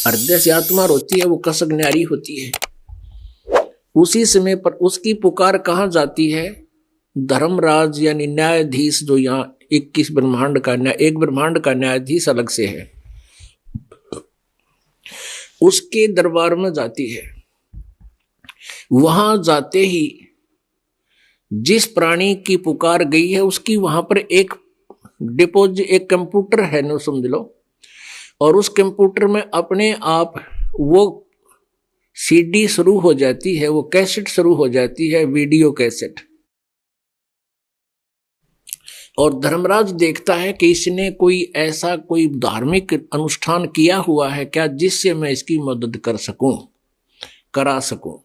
हृदय से आत्मा रोती है, वो कसक न्यारी होती है। उसी समय पर उसकी पुकार कहाँ जाती है? धर्मराज यानी न्यायाधीश, जो यहाँ 21 ब्रह्मांड का एक ब्रह्मांड का न्यायाधीश अलग से है, उसके दरबार में जाती है। वहां जाते ही जिस प्राणी की पुकार गई है उसकी वहां पर एक एक कंप्यूटर है न, समझ लो, और उस कंप्यूटर में अपने आप वो सीडी शुरू हो जाती है, वो कैसेट शुरू हो जाती है, वीडियो कैसेट। और धर्मराज देखता है कि इसने कोई ऐसा कोई धार्मिक अनुष्ठान किया हुआ है क्या जिससे मैं इसकी मदद कर सकूं, करा सकूं।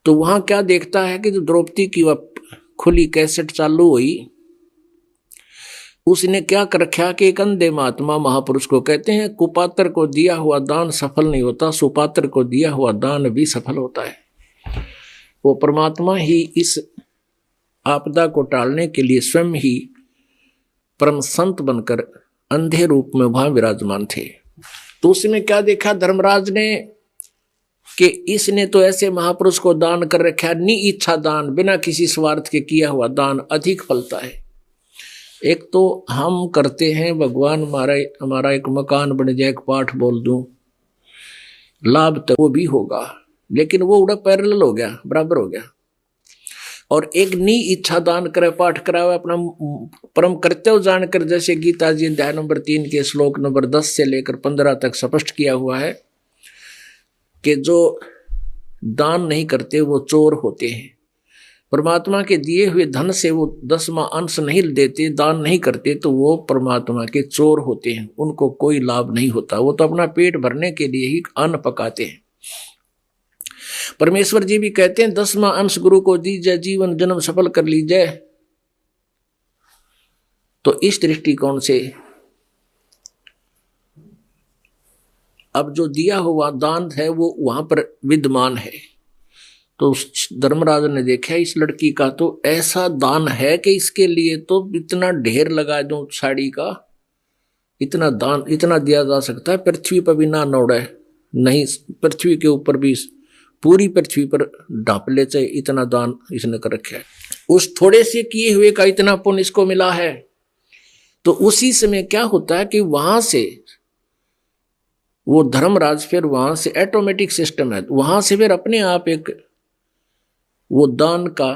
तो वहां क्या देखता है कि जो द्रौपदी की वह खुली कैसेट चालू हुई, उसने क्या कर रखा कि एक अंधे महात्मा महापुरुष को कहते हैं, कुपात्र को दिया हुआ दान सफल नहीं होता, सुपात्र को दिया हुआ दान भी सफल होता है। वो परमात्मा ही इस आपदा को टालने के लिए स्वयं ही परम संत बनकर अंधे रूप में वहां विराजमान थे। तो उसमें क्या देखा धर्मराज ने कि इसने तो ऐसे महापुरुष को दान कर रखा, नि इच्छा दान, बिना किसी स्वार्थ के किया हुआ दान अधिक फलता है। एक तो हम करते हैं भगवान हमारा एक मकान बन जाए, एक पाठ बोल दूं, लाभ तो वो भी होगा, लेकिन वो उड़ा पैरेलल हो गया, बराबर हो गया। और एक नी इच्छा दान करे, पाठ करावे, अपना परम कर्तव्य जानकर, जैसे गीता जी अध्याय नंबर 3 के श्लोक नंबर 10 से लेकर 15 तक स्पष्ट किया हुआ है कि जो दान नहीं करते वो चोर होते हैं। परमात्मा के दिए हुए धन से वो 10वां अंश नहीं देते, दान नहीं करते, तो वो परमात्मा के चोर होते हैं, उनको कोई लाभ नहीं होता। वो तो अपना पेट भरने के लिए ही अन्न पकाते हैं। परमेश्वर जी भी कहते हैं 10वां अंश गुरु को दीजिए, जीवन जन्म सफल कर लीजिए। तो इस दृष्टिकोण से अब जो दिया हुआ दान है वो वहां पर विद्यमान है। तो धर्मराज ने देखा इस लड़की का तो ऐसा दान है कि इसके लिए तो इतना ढेर लगा दूं साड़ी का, इतना दान इतना दिया जा सकता है, पृथ्वी पर भी ना नौड़े, नहीं पृथ्वी के ऊपर भी, पूरी पृथ्वी पर ढांप ले चाहे, इतना दान इसने कर रखा है। उस थोड़े से किए हुए का इतना पुण्य इसको मिला है। तो उसी समय क्या होता है कि वहां से वो धर्मराज फिर वहां से ऑटोमेटिक सिस्टम है, वहां से फिर अपने आप एक वो दान का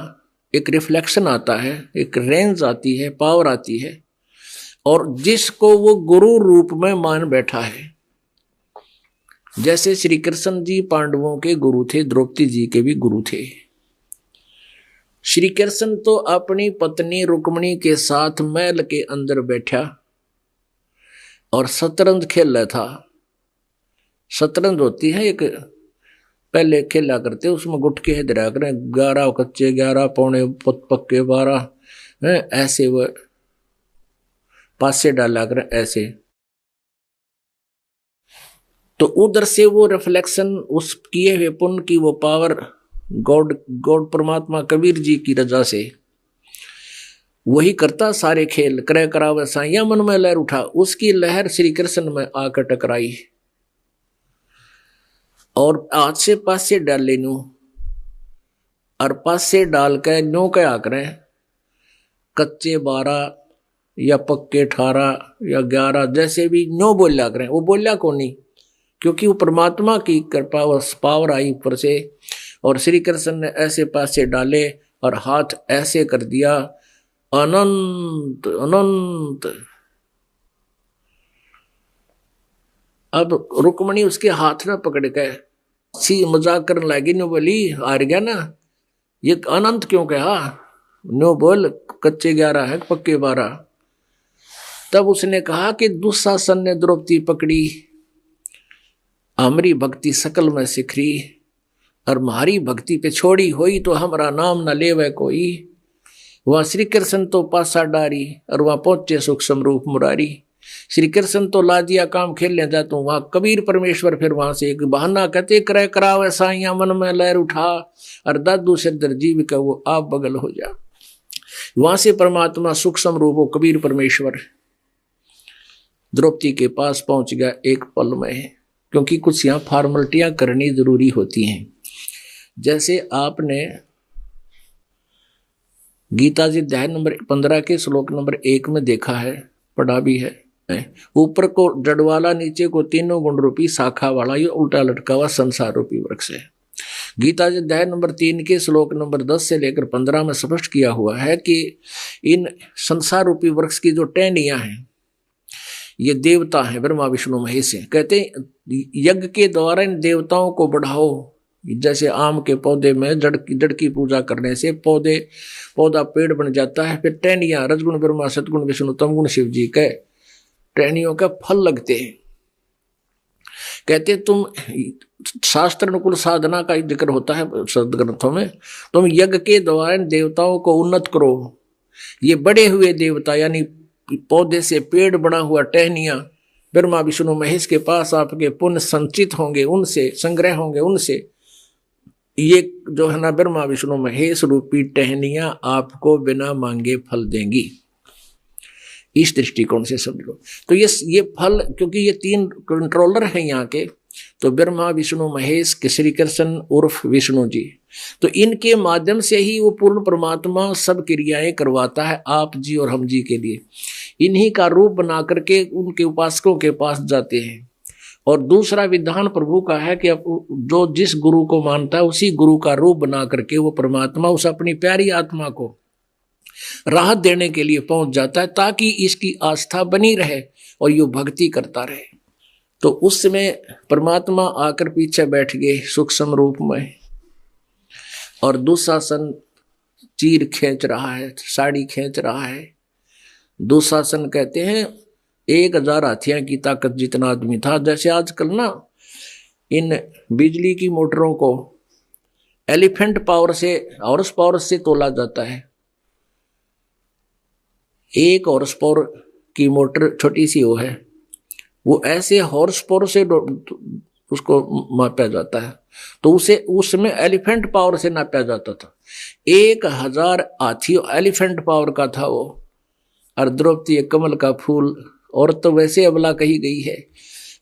एक रिफ्लेक्शन आता है, एक रेंज आती है, पावर आती है, और जिसको वो गुरु रूप में मान बैठा है। जैसे श्री कृष्ण जी पांडवों के गुरु थे, द्रौपदी जी के भी गुरु थे। श्री कृष्ण तो अपनी पत्नी रुक्मिणी के साथ महल के अंदर बैठा और शतरंज खेल रहा था। शतरंज होती है एक, पहले खेला करते, उसमें गुटके दरा करें, 11 कच्चे 11, पौने पक्के 12, ऐसे वो पासे डाला करें ऐसे। तो उधर से वो रिफ्लेक्शन, उस किए हुए पुण्य की वो पावर गॉड परमात्मा कबीर जी की रजा से वही करता सारे खेल, करे करावे साइया मन में लहर उठा, उसकी लहर श्री कृष्ण में आकर टकराई और आज से पासे डाले नू, और पासे डाल के नो क्या करें, कच्चे 12 या पक्के 18 या 11 जैसे भी नो बोलिया करें। वो बोलिया को नहीं, क्योंकि वो परमात्मा की कृपा और पावर आई ऊपर से, और श्री कृष्ण ने ऐसे पासे डाले और हाथ ऐसे कर दिया, अनंत अनंत। अब रुक्मिणी उसके हाथ में पकड़ के सी मजाक करने लगी, नो बोली हार गया ना, ये अनंत क्यों कहा, नो बोल कच्चे 11 है पक्के 12। तब उसने कहा कि दुशासन ने द्रौपदी पकड़ी, हमारी भक्ति सकल में सिखरी, और हमारी भक्ति पे छोड़ी हुई तो हमारा नाम न लेवे कोई। वहां श्री कृष्ण तो पासा डारी और वहां पहुंचे सुख समरूप मुरारी। श्री कृष्ण तो ला दिया काम खेल ले जा, तो वहां कबीर परमेश्वर फिर वहां से एक बहाना कहते करे करावे साइया मन में लहर उठा, और दादू सिरदर जीव का वो आप बगल हो जा। वहां से परमात्मा सुख समरूप कबीर परमेश्वर द्रौपदी के पास पहुंच गया एक पल में, क्योंकि कुछ यहाँ फॉर्मेलिटियां करनी जरूरी होती हैं। जैसे आपने गीता जी अध्याय नंबर 15 के श्लोक नंबर 1 में देखा है, पढ़ा भी है, ऊपर को जड़ वाला, नीचे को तीनों गुण रूपी शाखा वाला ये उल्टा लटका हुआ संसार रूपी वृक्ष है। गीता जी अध्याय नंबर 3 के श्लोक नंबर 10 से लेकर 15 में स्पष्ट किया हुआ है कि इन संसार रूपी वृक्ष की जो टहनियां हैं ये देवता हैं, ब्रह्मा विष्णु महेश हैं। कहते हैं यज्ञ के द्वारा इन देवताओं को बढ़ाओ। जैसे आम के पौधे में जड़ की पूजा करने से पौधा पेड़ बन जाता है, फिर टहनियां रजगुण ब्रह्मा सतगुण विष्णु तमगुण शिव जी के टहनियों का फल लगते हैं। कहते तुम शास्त्र अनुकूल साधना का जिक्र होता है सदग्रंथों में, तुम यज्ञ के द्वारा देवताओं को उन्नत करो। ये बड़े हुए देवता यानी पौधे से पेड़ बना हुआ टहनियां ब्रह्मा विष्णु महेश के पास आपके पुण्य संचित होंगे, उनसे संग्रह होंगे, उनसे ये जो है ना ब्रह्मा विष्णु महेश रूपी टहनियां आपको बिना मांगे फल देंगी। इस दृष्टिकोण से समझ लो। तो ये फल, क्योंकि ये 3 कंट्रोलर हैं यहाँ के, तो ब्रह्मा विष्णु महेश के श्री कृष्ण उर्फ विष्णु जी, तो इनके माध्यम से ही वो पूर्ण परमात्मा सब क्रियाएं करवाता है आप जी और हम जी के लिए। इन्हीं का रूप बना करके उनके उपासकों के पास जाते हैं। और दूसरा विधान प्रभु का है कि जो जिस गुरु को मानता है उसी गुरु का रूप बना करके वो परमात्मा उस अपनी प्यारी आत्मा को राहत देने के लिए पहुंच जाता है, ताकि इसकी आस्था बनी रहे और ये भक्ति करता रहे। तो उस समय परमात्मा आकर पीछे बैठ गए सूक्ष्म रूप में, और दुशासन चीर खींच रहा है, साड़ी खींच रहा है। दुशासन कहते हैं 1000 हाथियों की ताकत जितना आदमी था। जैसे आजकल ना इन बिजली की मोटरों को एलिफेंट पावर से, हॉर्स पावर से तोला जाता है। 1 हॉर्स पावर की मोटर छोटी सी वो है, वो ऐसे हॉर्स पावर से उसको मापा जाता है। तो उसे उसमें एलिफेंट पावर से नापा जाता था। 1000 हाथी एलिफेंट पावर का था वो। और द्रौपदी कमल का फूल, और तो वैसे अबला कही गई है।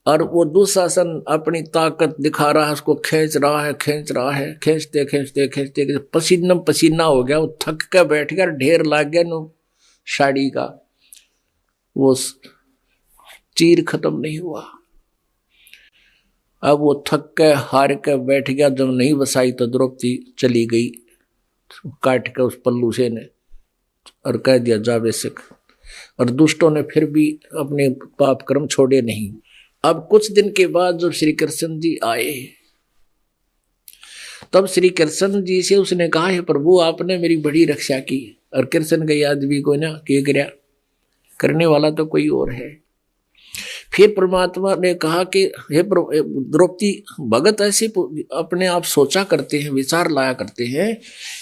और वो दुशासन अपनी ताकत दिखा रहा है, उसको खींच रहा है, खींचते खींचते खींचते पसीना पसीना हो गया। वो थक के बैठ गया, ढेर लग गया नो साड़ी का। वो चीर खत्म नहीं हुआ। अब वो थक के हार के बैठ गया। जब नहीं बसाई तो द्रौपदी चली गई काट के उस पल्लू से ने, और कह दिया जा बेशक। और दुष्टों ने फिर भी अपने पाप कर्म छोड़े नहीं। अब कुछ दिन के बाद जब श्री कृष्ण जी आए, तब श्री कृष्ण जी से उसने कहा है प्रभु आपने मेरी बड़ी रक्षा की। और कृष्ण के आदमी को ना के करया, करने वाला तो कोई और है। फिर परमात्मा ने कहा कि हे द्रौपदी भगत ऐसे अपने आप सोचा करते हैं, विचार लाया करते हैं,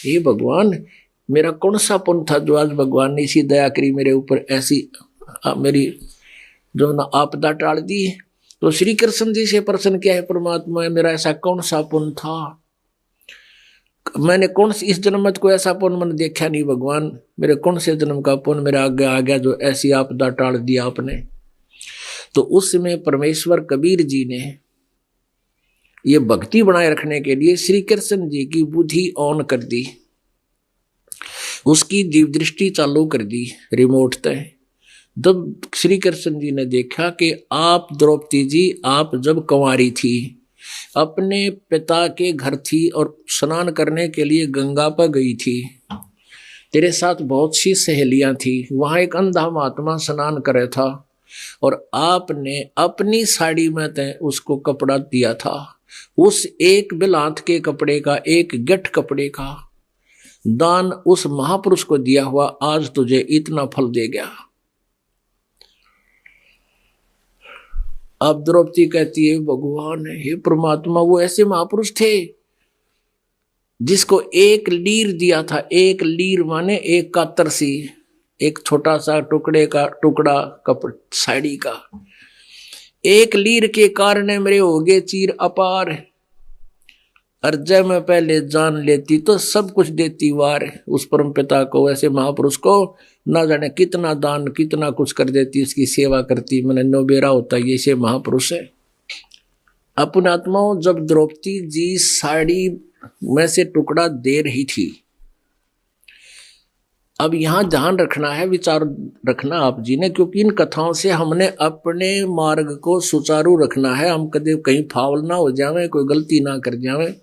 हे भगवान मेरा कौन सा पुण्य था जो आज भगवान ने इसी दया करी मेरे ऊपर, ऐसी मेरी जो ना आपदा टाल दी। तो श्री कृष्ण जी से प्रश्न किया है परमात्मा, मेरा ऐसा कौन सा पुण्य था, मैंने कौन सी इस जन्म में कोई ऐसा पुण्य मैंने देखा नहीं भगवान, मेरे कौन से जन्म का पुण्य मेरे आगे आ गया जो ऐसी आपदा टाल दिया आपने। तो उस समय परमेश्वर कबीर जी ने ये भक्ति बनाए रखने के लिए श्री कृष्ण जी की बुद्धि ऑन कर दी, उसकी दिव्य दृष्टि चालू कर दी रिमोट तय। जब श्री कृष्ण जी ने देखा कि आप द्रौपदी जी आप जब कुंवारी थी, अपने पिता के घर थी और स्नान करने के लिए गंगा पर गई थी, तेरे साथ बहुत सी सहेलियां थी, वहां एक अंधा महात्मा स्नान करे था और आपने अपनी साड़ी में तय उसको कपड़ा दिया था। उस एक बिलांत के कपड़े का, एक गठ कपड़े का दान उस महापुरुष को दिया हुआ आज तुझे इतना फल दे गया। अब द्रौपदी कहती है भगवान हे परमात्मा वो ऐसे महापुरुष थे जिसको एक लीर दिया था। एक लीर माने एक कातर सी, एक छोटा सा टुकड़ा कपड़ साड़ी का। एक लीर के कारण मेरे हो गए चीर अपार। और जब मैं पहले जान लेती तो सब कुछ देती वार उस परम पिता को, वैसे महापुरुष को ना जाने कितना दान कितना कुछ कर देती, उसकी सेवा करती, मैंने नोबेरा होता ये से महापुरुष है। अपने आत्माओं, जब द्रौपदी जी साड़ी में से टुकड़ा दे रही थी, अब यहां ध्यान रखना है, विचार रखना आप जी ने, क्योंकि इन कथाओं से हमने अपने मार्ग को सुचारू रखना है, हम कभी कहीं फावल ना हो जावे, कोई गलती ना कर जावे।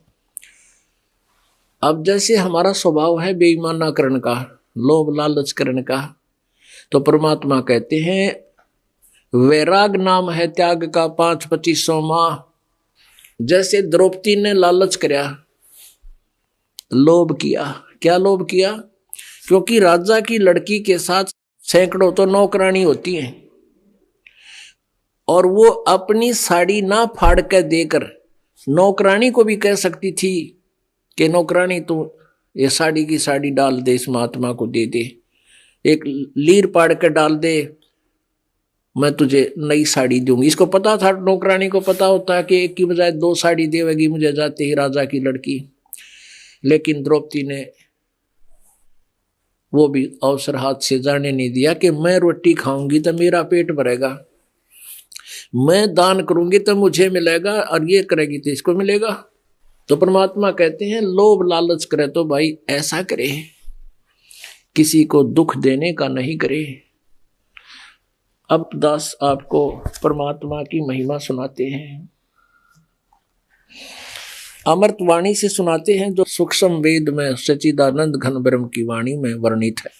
अब जैसे हमारा स्वभाव है बेईमाना करण का, लोभ लालच करण का, तो परमात्मा कहते हैं वैराग नाम है त्याग का 5-25 माह। जैसे द्रौपदी ने लालच करया, लोभ किया, क्या लोभ किया, क्योंकि राजा की लड़की के साथ सैकड़ों तो नौकरानी होती हैं, और वो अपनी साड़ी ना फाड़ कर देकर नौकरानी को भी कह सकती थी कि नौकरानी तू ये साड़ी की साड़ी डाल दे, इस महात्मा को दे दे, एक लीर पाड़ कर डाल दे, मैं तुझे नई साड़ी दूंगी। इसको पता था, नौकरानी को पता होता है कि एक की बजाय 2 साड़ी देवेगी मुझे जाते ही राजा की लड़की। लेकिन द्रौपदी ने वो भी अवसर हाथ से जाने नहीं दिया कि मैं रोटी खाऊंगी तो मेरा पेट भरेगा, मैं दान करूंगी तो मुझे मिलेगा, और ये करेगी तो इसको मिलेगा। तो परमात्मा कहते हैं लोभ लालच करे तो भाई ऐसा करे, किसी को दुख देने का नहीं करे। अब दास आपको परमात्मा की महिमा सुनाते हैं, अमृत वाणी से सुनाते हैं, जो सूक्ष्म वेद में सच्चिदानंद घन ब्रह्म की वाणी में वर्णित है।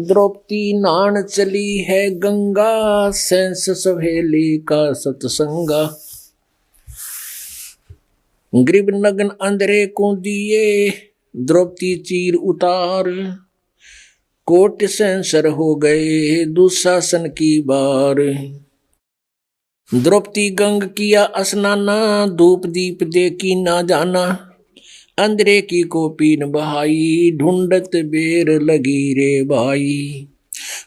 द्रौपदी नान चली है गंगा, सेंस सहेली का सत्संगा, ग्रीब नगन अंधरे को दिए, द्रौपदी चीर उतार, कोट सेंसर हो गए दुशासन की बार। द्रौपदी गंग किया स्नाना, धूप दीप देखी ना जाना, अंधरे की को पीन बहाई, ढूंढत बेर लगी रे भाई।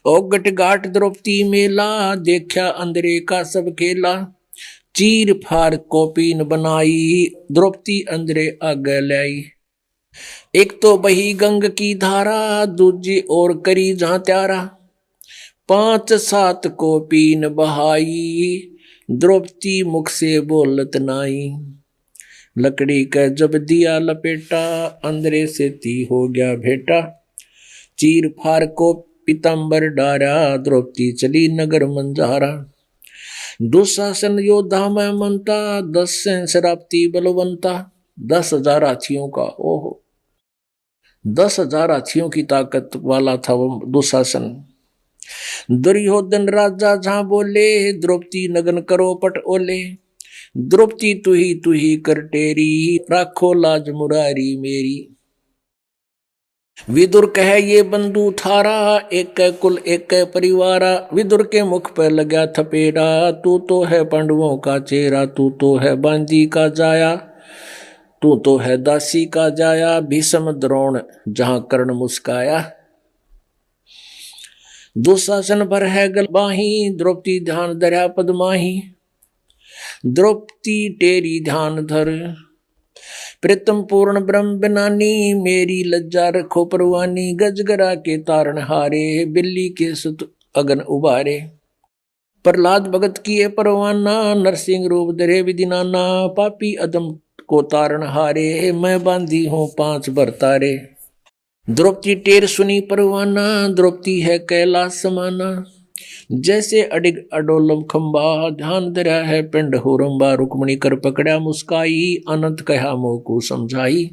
ओ गट घाट द्रौपदी मेला, देखा अंधरे का सब खेला, चीर फार कोपीन बनाई, द्रौपदी अंधरे आगे लाई। एक तो बही गंग की धारा, दूजी और करी जहां त्यारा, 5-7 कोपीन बहाई, द्रौपदी मुख से बोलत नाई। लकड़ी का जब दिया लपेटा, अंधरे से ती हो गया भेटा, चीर फार को पीताम्बर डारा, द्रौपदी चली नगर मंजारा। दुशासन योद्धा में मनता, 10 शराब्दी बलवंता, 10,000 हाथियों का, ओहो 10,000 हाथियों की ताकत वाला था वो दुशासन। दुर्योधन राजा जहां बोले, द्रौपदी नगन करो पट ओले, द्रौपदी तू ही कर टेरी, राखो लाज मुरारी मेरी। विदुर कहे ये बंधु थारा, एक कुल एक परिवारा, विदुर के मुख पर लगा थपेड़ा, तू तो है पांडवों का चेहरा, तू तो है बांदी का जाया, तू तो है दासी का जाया, भीष्म द्रोण जहां कर्ण मुस्काया। दुशासन भर है गलबाही, द्रौपदी ध्यान धरा पदमाही, द्रौपदी टेरी ध्यान धर, प्रीतम पूर्ण ब्रह्म बनानी, मेरी लज्जा रखो परवानी, गजगरा के तारण हारे, बिल्ली के सुत अगन उबारे। प्रहलाद भगत किए परवाना, नरसिंह रूप धरे विदिनाना, पापी अदम को तारण हारे, मैं बांधी हूं 5 बरतारे। द्रौपदी टेर सुनी परवाना, द्रौपदी है कैलाश समाना, जैसे अडिग अडोलम खंबा, ध्यान धरा है पिंड हो रंबा, रुक्मणी कर पकड़ा मुस्काई, अनंत कहा मोह को समझाई।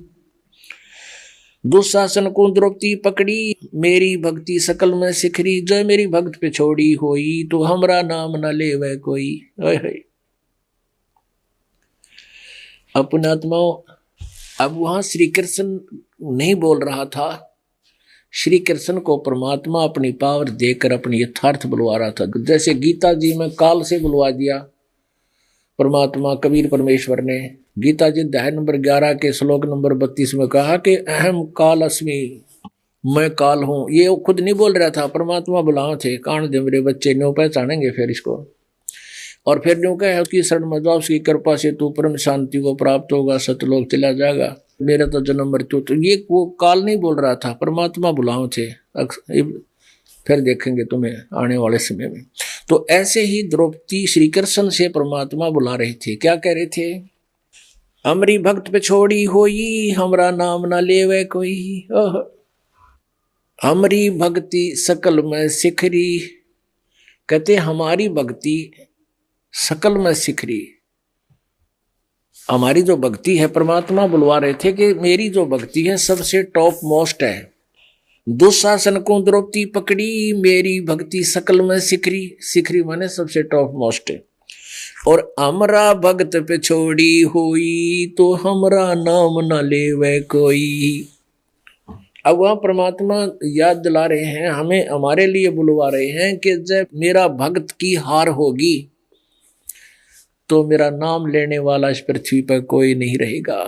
दुशासन को द्रौपदी पकड़ी, मेरी भक्ति सकल में सिखरी, जो मेरी भक्त पे छोड़ी होई, तो हमरा नाम न ले वह कोई। अपने आत्माओं, अब वहां श्री कृष्ण नहीं बोल रहा था, श्री कृष्ण को परमात्मा अपनी पावर देकर अपनी यथार्थ बुलवा रहा था। जैसे गीता जी में काल से बुलवा दिया परमात्मा कबीर परमेश्वर ने। गीता जी अध्याय नंबर 11 के श्लोक नंबर 32 में कहा कि अहम काल अस्मि, मैं काल हूं। ये खुद नहीं बोल रहा था, परमात्मा बुलाओ थे। कान दे मेरे बच्चे नो पहचानेंगे फिर इसको। और फिर जो कहे उसकी शरण में जाओ, उसकी कृपा से तू परम शांति को प्राप्त होगा, सतलोक चला जाएगा, मेरा तो जन्म मृत्यु। तो ये वो काल नहीं बोल रहा था, परमात्मा बुलाओ थे, फिर देखेंगे तुम्हें आने वाले समय में। तो ऐसे ही द्रौपदी श्री कृष्ण से परमात्मा बुला रहे थे। क्या कह रहे थे? हमरी भक्त पे छोड़ी होई, हमरा नाम ना लेवे कोई, हमरी भक्ति सकल में सिखरी। कहते हमारी भक्ति सकल में सिखरी। हमारी जो भक्ति है, परमात्मा बुलवा रहे थे कि मेरी जो भक्ति है सबसे टॉप मोस्ट है। दुशासन को द्रौपदी पकड़ी, मेरी भक्ति सकल में सिखरी। सिखरी माने सबसे टॉप मोस्ट है। और हमरा भक्त पे छोड़ी हुई, तो हमरा नाम न लेवे कोई। अब वह परमात्मा याद दिला रहे हैं हमें, हमारे लिए बुलवा रहे हैं कि जब मेरा भक्त की हार होगी तो मेरा नाम लेने वाला इस पृथ्वी पर कोई नहीं रहेगा।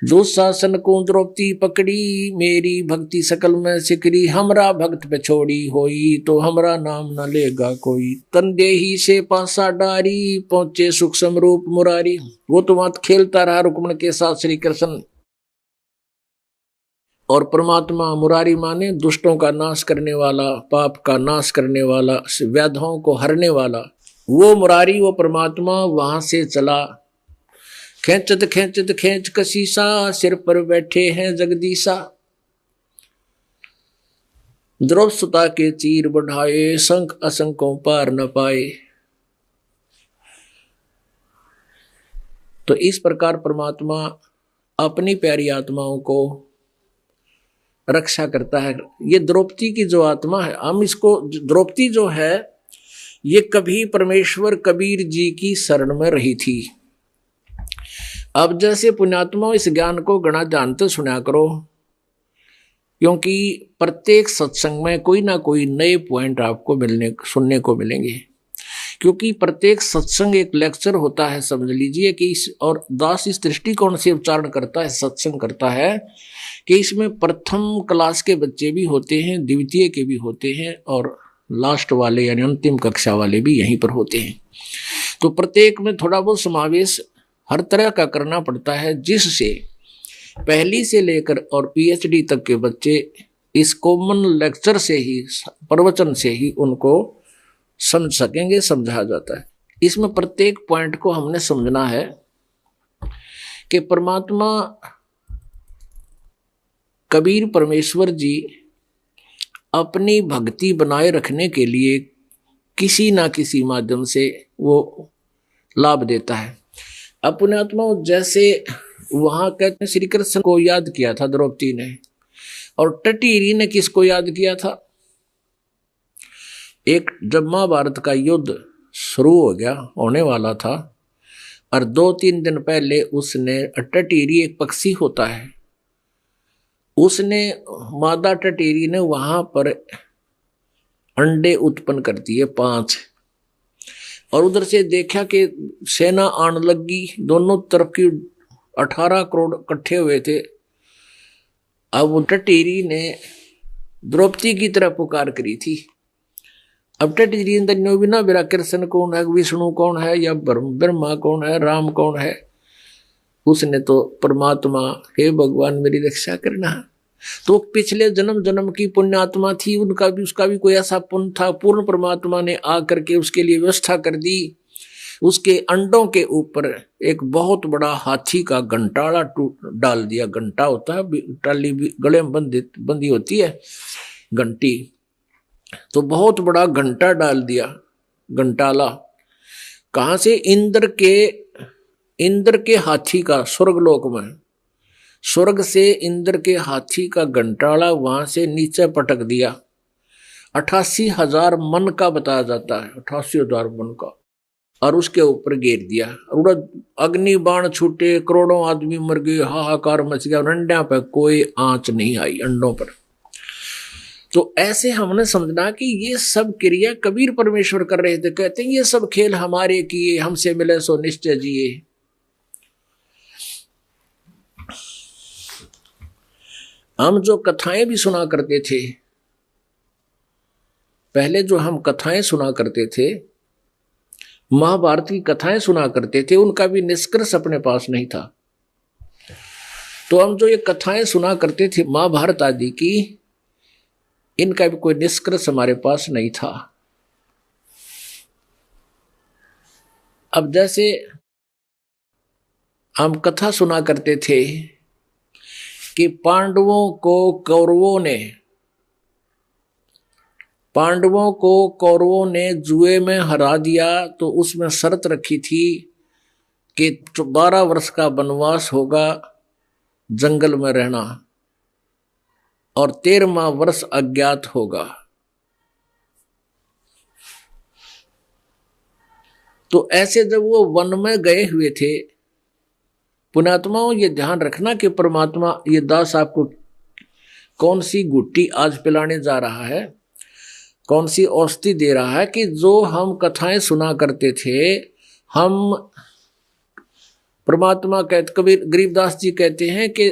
दुशासन को द्रौपदी पकड़ी, मेरी भक्ति सकल में सिकरी। हमरा भक्त पे छोड़ी होई, तो हमरा नाम न लेगा कोई। तनदेही से पासा डारी, पहुंचे सूक्ष्म रूप मुरारी। वो तो वहां खेलता रहा रुक्मण के साथ श्री कृष्ण। और परमात्मा मुरारी माने दुष्टों का नाश करने वाला, पाप का नाश करने वाला, व्याधों को हरने वाला। वो मुरारी, वो परमात्मा वहां से चला। खेचत खेचत खेच कसीसा, सिर पर बैठे हैं जगदीशा। द्रौप सुता के चीर बढ़ाए, संख असंकों पार न पाए। तो इस प्रकार परमात्मा अपनी प्यारी आत्माओं को रक्षा करता है। ये द्रौपदी की जो आत्मा है, हम इसको, द्रौपदी जो है ये कभी परमेश्वर कबीर जी की शरण में रही थी। अब जैसे पुण्यात्मा इस ज्ञान को गणा जानते सुना करो, क्योंकि प्रत्येक सत्संग में कोई ना कोई नए पॉइंट आपको सुनने को मिलेंगे। क्योंकि प्रत्येक सत्संग एक लेक्चर होता है, समझ लीजिए कि और दास इस दृष्टिकोण से उच्चारण करता है, सत्संग करता है कि इसमें प्रथम क्लास के बच्चे भी होते हैं, द्वितीय के भी होते हैं, और लास्ट वाले यानी अंतिम कक्षा वाले भी यहीं पर होते हैं। तो प्रत्येक में थोड़ा बहुत समावेश हर तरह का करना पड़ता है, जिससे पहली से लेकर और पीएचडी तक के बच्चे इस कॉमन लेक्चर से ही, प्रवचन से ही उनको समझ सकेंगे, समझा जाता है। इसमें प्रत्येक पॉइंट को हमने समझना है कि परमात्मा कबीर परमेश्वर जी अपनी भक्ति बनाए रखने के लिए किसी ना किसी माध्यम से वो लाभ देता है। अपने आत्मा जैसे वहां कहते हैं श्री कृष्ण को याद किया था द्रौपदी ने, और टटीरी ने किसको याद किया था? एक जब महाभारत का युद्ध शुरू हो गया, होने वाला था, और 2-3 दिन पहले उसने, टटीरी एक पक्षी होता है, उसने, मादा टटीरी ने वहां पर अंडे उत्पन्न कर दिए 5, और उधर से देखा कि सेना आने लगी, दोनों तरफ की 18 करोड़ इकट्ठे हुए थे। अब टटीरी ने द्रौपदी की तरफ पुकार करी थी। अब टटीरी अंदर बिना बिरा कृष्ण कौन है, विष्णु कौन है, या ब्रह्मा कौन है, राम कौन है? उसने तो परमात्मा, हे भगवान मेरी रक्षा करना। तो पिछले जन्म की पुण्यात्मा थी, उनका भी, उसका भी कोई ऐसा पुण्य था, पूर्ण परमात्मा ने आकर के उसके लिए व्यवस्था कर दी। उसके अंडों के ऊपर एक बहुत बड़ा हाथी का घंटाड़ा डाल दिया। घंटा होता है, टाली गले में बंदी होती है घंटी, तो बहुत बड़ा घंटा डाल दिया, घंटाला। कहां से? इंद्र के हाथी का, स्वर्गलोक में, स्वर्ग से इंद्र के हाथी का घंटाला वहां से नीचे पटक दिया। 88,000 मन का बताया जाता है, 88,000 मन का, और उसके ऊपर घेर दिया। अग्नि बाण छूटे, करोड़ों आदमी मर गए, हाहाकार मच गया, अंडा पर कोई आंच नहीं आई, अंडों पर। तो ऐसे हमने समझना कि ये सब क्रिया कबीर परमेश्वर कर रहे थे। कहते हैं ये सब खेल हमारे किए, हमसे मिले सो निश्चय जिए। हम जो कथाएं भी सुना करते थे, पहले जो हम कथाएं सुना करते थे, महाभारत की कथाएं सुना करते थे, उनका भी निष्कर्ष अपने पास नहीं था। तो हम जो ये कथाएं सुना करते थे महाभारत आदि की, इनका भी कोई निष्कर्ष हमारे पास नहीं था। अब जैसे हम कथा सुना करते थे कि पांडवों को कौरवों ने जुए में हरा दिया, तो उसमें शर्त रखी थी कि 12 वर्ष का वनवास होगा, जंगल में रहना, और 13वां वर्ष अज्ञात होगा। तो ऐसे जब वो वन में गए हुए थे, पुण्यात्माओं ये ध्यान रखना कि परमात्मा ये दास आपको कौन सी गुट्टी आज पिलाने जा रहा है, कौन सी औषधि दे रहा है, कि जो हम कथाएं सुना करते थे, हम परमात्मा कहते, कबीर गरीबदास जी कहते हैं कि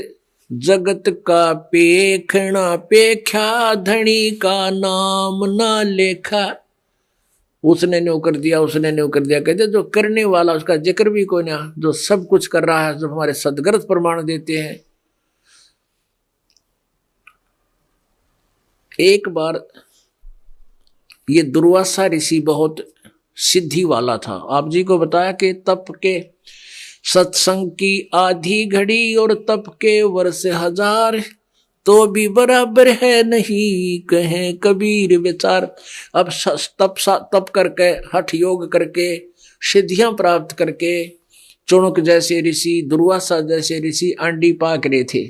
जगत का पेखना पेख्या, धनी का नाम ना लेखा। उसने न्यू कर दिया, उसने न्यू कर दिया, कहते जो करने वाला उसका जिक्र भी कोई ना, जो सब कुछ कर रहा है, जो हमारे सदगर्भ प्रमाण देते हैं। एक बार ये दुर्वासा ऋषि बहुत सिद्धि वाला था। आप जी को बताया कि तप के सत्संग की आधी घड़ी और तप के वर्ष 1000, तो भी बराबर है नहीं कहें कबीर विचार। अब तप करके, हठ योग करके, सिद्धियां प्राप्त करके चुणक जैसे ऋषि, दुर्वासा जैसे ऋषि आंडी पाक रहे थे,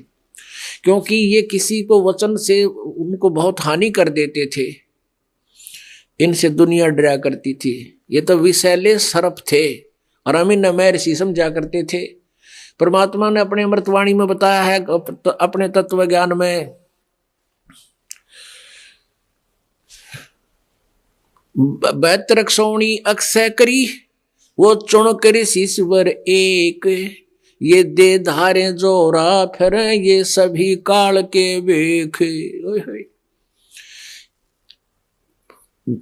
क्योंकि ये किसी को वचन से उनको बहुत हानि कर देते थे। इनसे दुनिया डरा करती थी। ये तो विषैले सर्प थे और अमीन नमय ऋषि समझा करते थे। परमात्मा ने अपने अमृतवाणी में बताया है, अपने तत्व ज्ञान में, बेहतर सोनी अक्षय करी वो चुन करी शीश्वर एक, ये दे धारे जोरा फिर ये सभी काल के बेख।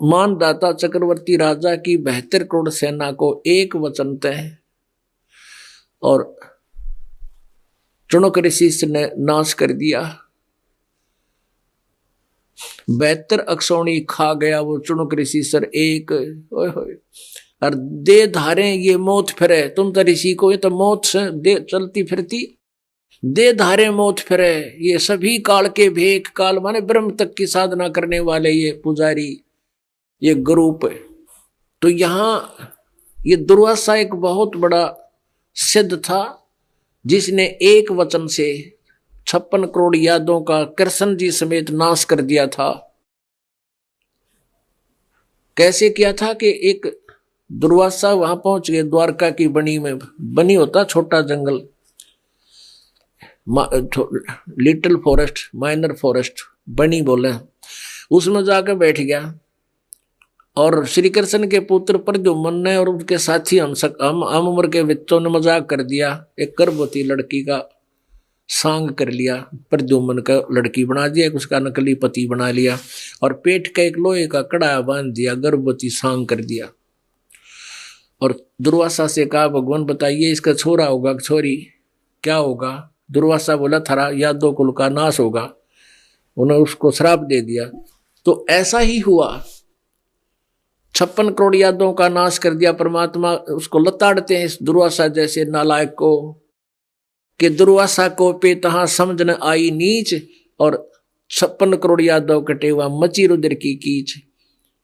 मानदाता चक्रवर्ती राजा की 72 करोड़ सेना को एक वचन तय और चुनक ऋषि ने नाश कर दिया। 72 अक्षौणी खा गया वो चुनक ऋषि सर एक। और दे धारे ये मौत फिरे, तुम तो ऋषि को, ये तो मौत से दे चलती फिरती, दे धारे मौत फिरे ये सभी काल के भेख। काल माने ब्रह्म तक की साधना करने वाले ये पुजारी, ये ग्रुप। तो यहां ये दुर्वासा एक बहुत बड़ा सिद्ध था, जिसने एक वचन से 56 करोड़ यादों का कृष्ण जी समेत नाश कर दिया था। कैसे किया था कि एक दुर्वासा वहां पहुंच गए, द्वारका की बनी में, बनी होता छोटा जंगल, लिटिल फॉरेस्ट, माइनर फॉरेस्ट, बनी बोले, उसमें जाकर बैठ गया। और श्री कृष्ण के पुत्र प्रद्युम्न ने और उनके साथी हम उम्र के बच्चों ने मजाक कर दिया, एक गर्भवती लड़की का सांग कर लिया, प्रद्युम्न का लड़की बना दिया, उसका नकली पति बना लिया, और पेट का एक लोहे का कड़ा बांध दिया, गर्भवती सांग कर दिया। और दुर्वासा से कहा, भगवान बताइए इसका छोरा होगा छोरी, क्या होगा? दुर्वासा बोला थारा यादव कुल का नाश होगा। उन्होंने उसको श्राप दे दिया। तो ऐसा ही हुआ, 56 करोड़ यादों का नाश कर दिया परमात्मा। उसको लताड़ते हैं इस दुर्वासा जैसे नालायक को, कि दुर्वासा को पे तहां समझ न आई नीच, और 56 करोड़ यादव कटे हुआ मची रुद्र की कीच।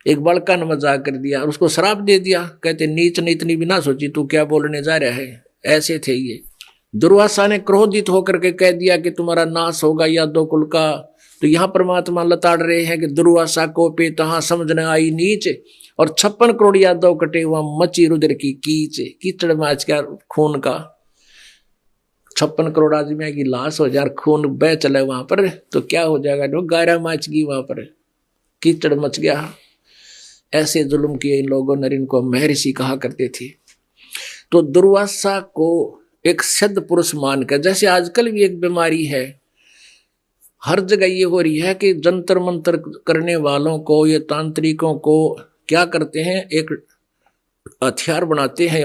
एक बालका ने मजाक कर दिया और उसको श्राप दे दिया, कहते नीच ने इतनी भी ना सोची, तू क्या बोलने जा रहा है। ऐसे थे ये। दुर्वासा ने क्रोधित होकर के कह दिया कि तुम्हारा नाश होगा यादव कुल का। तो यहां परमात्मा लताड़ रहे हैं कि दुर्वासा को पे तहां समझ न आई नीच, और 56 करोड़ यादव कटे हुआ मची रुद्र की कीच। कीचड़ माच क्या खून का, 56 करोड़ आदमी की लाश हो जाए, खून बह चले वहां पर, तो क्या हो जाएगा? जो गायरा माच गई वहां पर, कीचड़ मच गया। ऐसे जुल्म किए इन लोगों ने, इनको महर्षि कहा करते थे। तो दुर्वासा को एक सिद्ध पुरुष मानकर, जैसे आजकल भी एक बीमारी है, हर जगह ये हो रही है कि जंतर मंतर करने वालों को, ये तांत्रिकों को क्या करते हैं, एक हथियार बनाते हैं।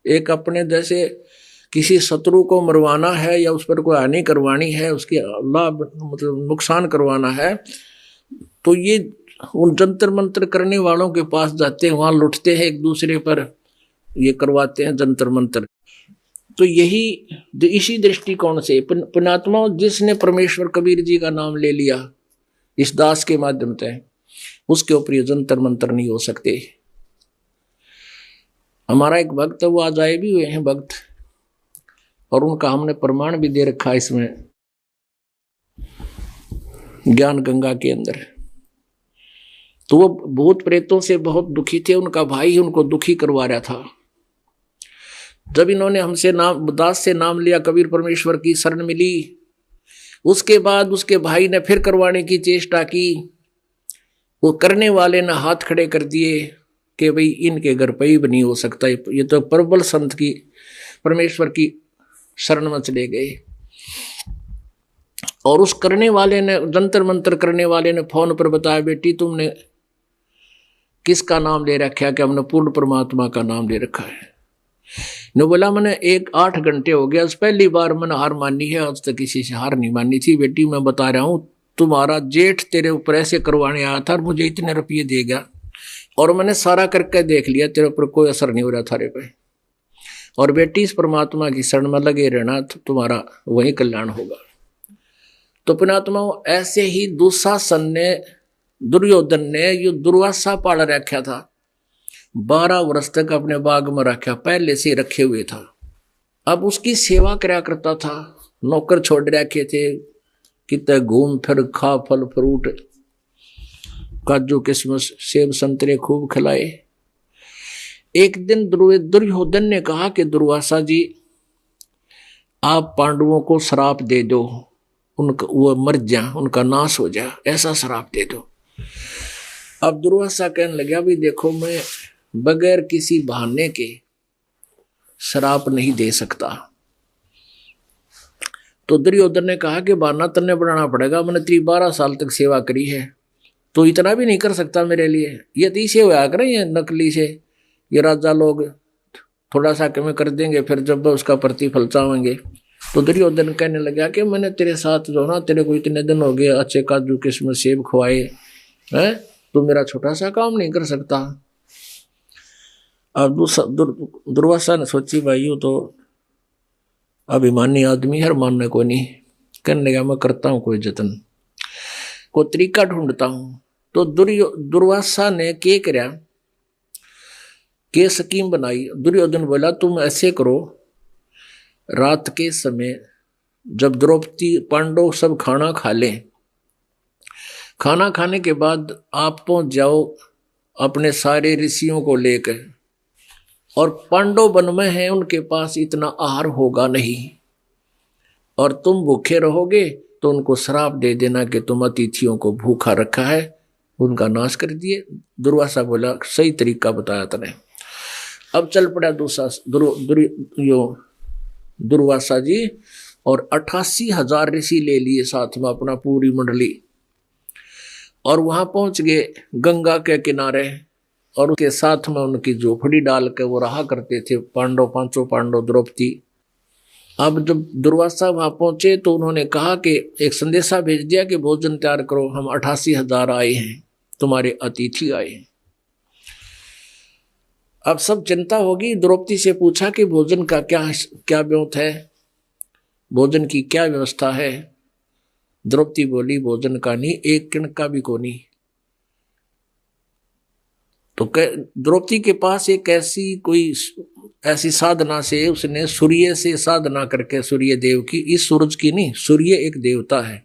एक अपने जैसे किसी शत्रु को मरवाना है या उस पर कोई हानि करवानी है, उसकी लाभ मतलब नुकसान करवाना है, तो ये उन जंतर मंतर करने वालों के पास जाते हैं, वहां लुटते हैं एक दूसरे पर, ये करवाते हैं जंतर मंतर। तो यही इसी दृष्टिकोण से पुण्यात्मा जिसने परमेश्वर कबीर जी का नाम ले लिया इस दास के माध्यम से, उसके ऊपर ये जंतर मंतर नहीं हो सकते। हमारा एक भक्त, वो आज आए भी हुए हैं भक्त, और उनका हमने प्रमाण भी दे रखा है इसमें ज्ञान गंगा के अंदर। तो वो भूत प्रेतों से बहुत दुखी थे, उनका भाई उनको दुखी करवा रहा था। जब इन्होंने हमसे नाम दास से नाम लिया, कबीर परमेश्वर की शरण मिली, उसके बाद उसके भाई ने फिर करवाने की चेष्टा की। वो करने वाले ने हाथ खड़े कर दिए कि भाई इनके घर पे ही नहीं हो सकता, ये तो प्रबल संत की परमेश्वर की शरण में चले गए। और उस करने वाले ने, जंतर मंतर करने वाले ने फोन पर बताया, बेटी तुमने किसका नाम ले रखा है? कि हमने पूर्ण परमात्मा का नाम ले रखा है। ने बोला मैंने 8 घंटे हो गया, पहली बार मैंने हार मानी है, आज तक किसी से हार नहीं मानी थी। बेटी मैं बता रहा हूँ, तुम्हारा जेठ तेरे ऊपर ऐसे करवाने आया था और मुझे इतने रुपये देगा, और मैंने सारा करके देख लिया, तेरे ऊपर कोई असर नहीं हो रहा थारे पे। और बेटी इस परमात्मा की शरण में लगे रहना, तो तुम्हारा वही कल्याण होगा। तो पुण्यात्मा ऐसे ही दुशासन ने, दुर्योधन ने ये दुर्वासा पाल रखा था, 12 वर्ष तक अपने बाग में रखा, पहले से रखे हुए था। अब उसकी सेवा कराया करता था, नौकर छोड़ रखे थे, कितने घूम फिर खा, फल फ्रूट काजू किशमिश सेब संतरे खूब खिलाए। एक दिन दुर्योधन ने कहा कि दुर्वासा जी आप पांडवों को श्राप दे दो, उनका वो मर जा, उनका नाश हो जा, ऐसा श्राप दे दो। अब दुर्वासा कहने लगा भी देखो मैं बगैर किसी बहाने के श्राप नहीं दे सकता। तो दुर्योधन ने कहा कि बहाना तन्ने बनाना पड़ेगा, मैंने 12 साल तक सेवा करी है, तो इतना भी नहीं कर सकता मेरे लिए? ये तीसे हुआ करें ये नकली से, ये राजा लोग थोड़ा सा कम कर देंगे, फिर जब उसका प्रतिफल चाहेंगे। तो दुर्योधन कहने लगा कि मैंने तेरे साथ जो ना, तेरे को इतने दिन हो गए, अच्छे काजू किशमिश सेब खुआए हैं, तो मेरा छोटा सा काम नहीं कर सकता? अब दुर्वासा ने सोची भाई ये तो अभिमानी आदमी है, मानने को नहीं। कहने लगा मैं करता हूं कोई जतन, को तरीका ढूंढता हूं। तो दुर्वासा ने क्या करा के स्कीम बनाई। दुर्योधन बोला तुम ऐसे करो, रात के समय जब द्रौपदी पांडव सब खाना खा लें, खाना खाने के बाद आप पहुंच जाओ अपने सारे ऋषियों को लेकर, और पांडव वन में हैं, उनके पास इतना आहार होगा नहीं, और तुम भूखे रहोगे तो उनको श्राप दे देना कि तुम अतिथियों को भूखा रखा है, उनका नाश कर दिए। दुर्वासा बोला सही तरीका बताया तने। अब चल पड़ा दुर्वासा जी, और 88,000 ऋषि ले लिए साथ में अपना पूरी मंडली, और वहां पहुंच गए गंगा के किनारे, और उसके साथ में उनकी झोपड़ी डाल के वो रहा करते थे पांडव, 5 पांडव, द्रौपदी। अब जब दुर्वासा वहां पहुंचे तो उन्होंने कहा कि एक संदेशा भेज दिया कि भोजन तैयार करो, हम 88,000 आए हैं, तुम्हारे अतिथि आए हैं। अब सब चिंता होगी। द्रौपदी से पूछा कि भोजन का क्या व्यवस्था है, भोजन की क्या व्यवस्था है? द्रौपदी बोली भोजन का नहीं, एक किण का भी को नहीं। तो द्रौपदी के पास एक ऐसी साधना से, उसने सूर्य से साधना करके, सूर्य देव की, इस सूरज की नहीं, सूर्य एक देवता है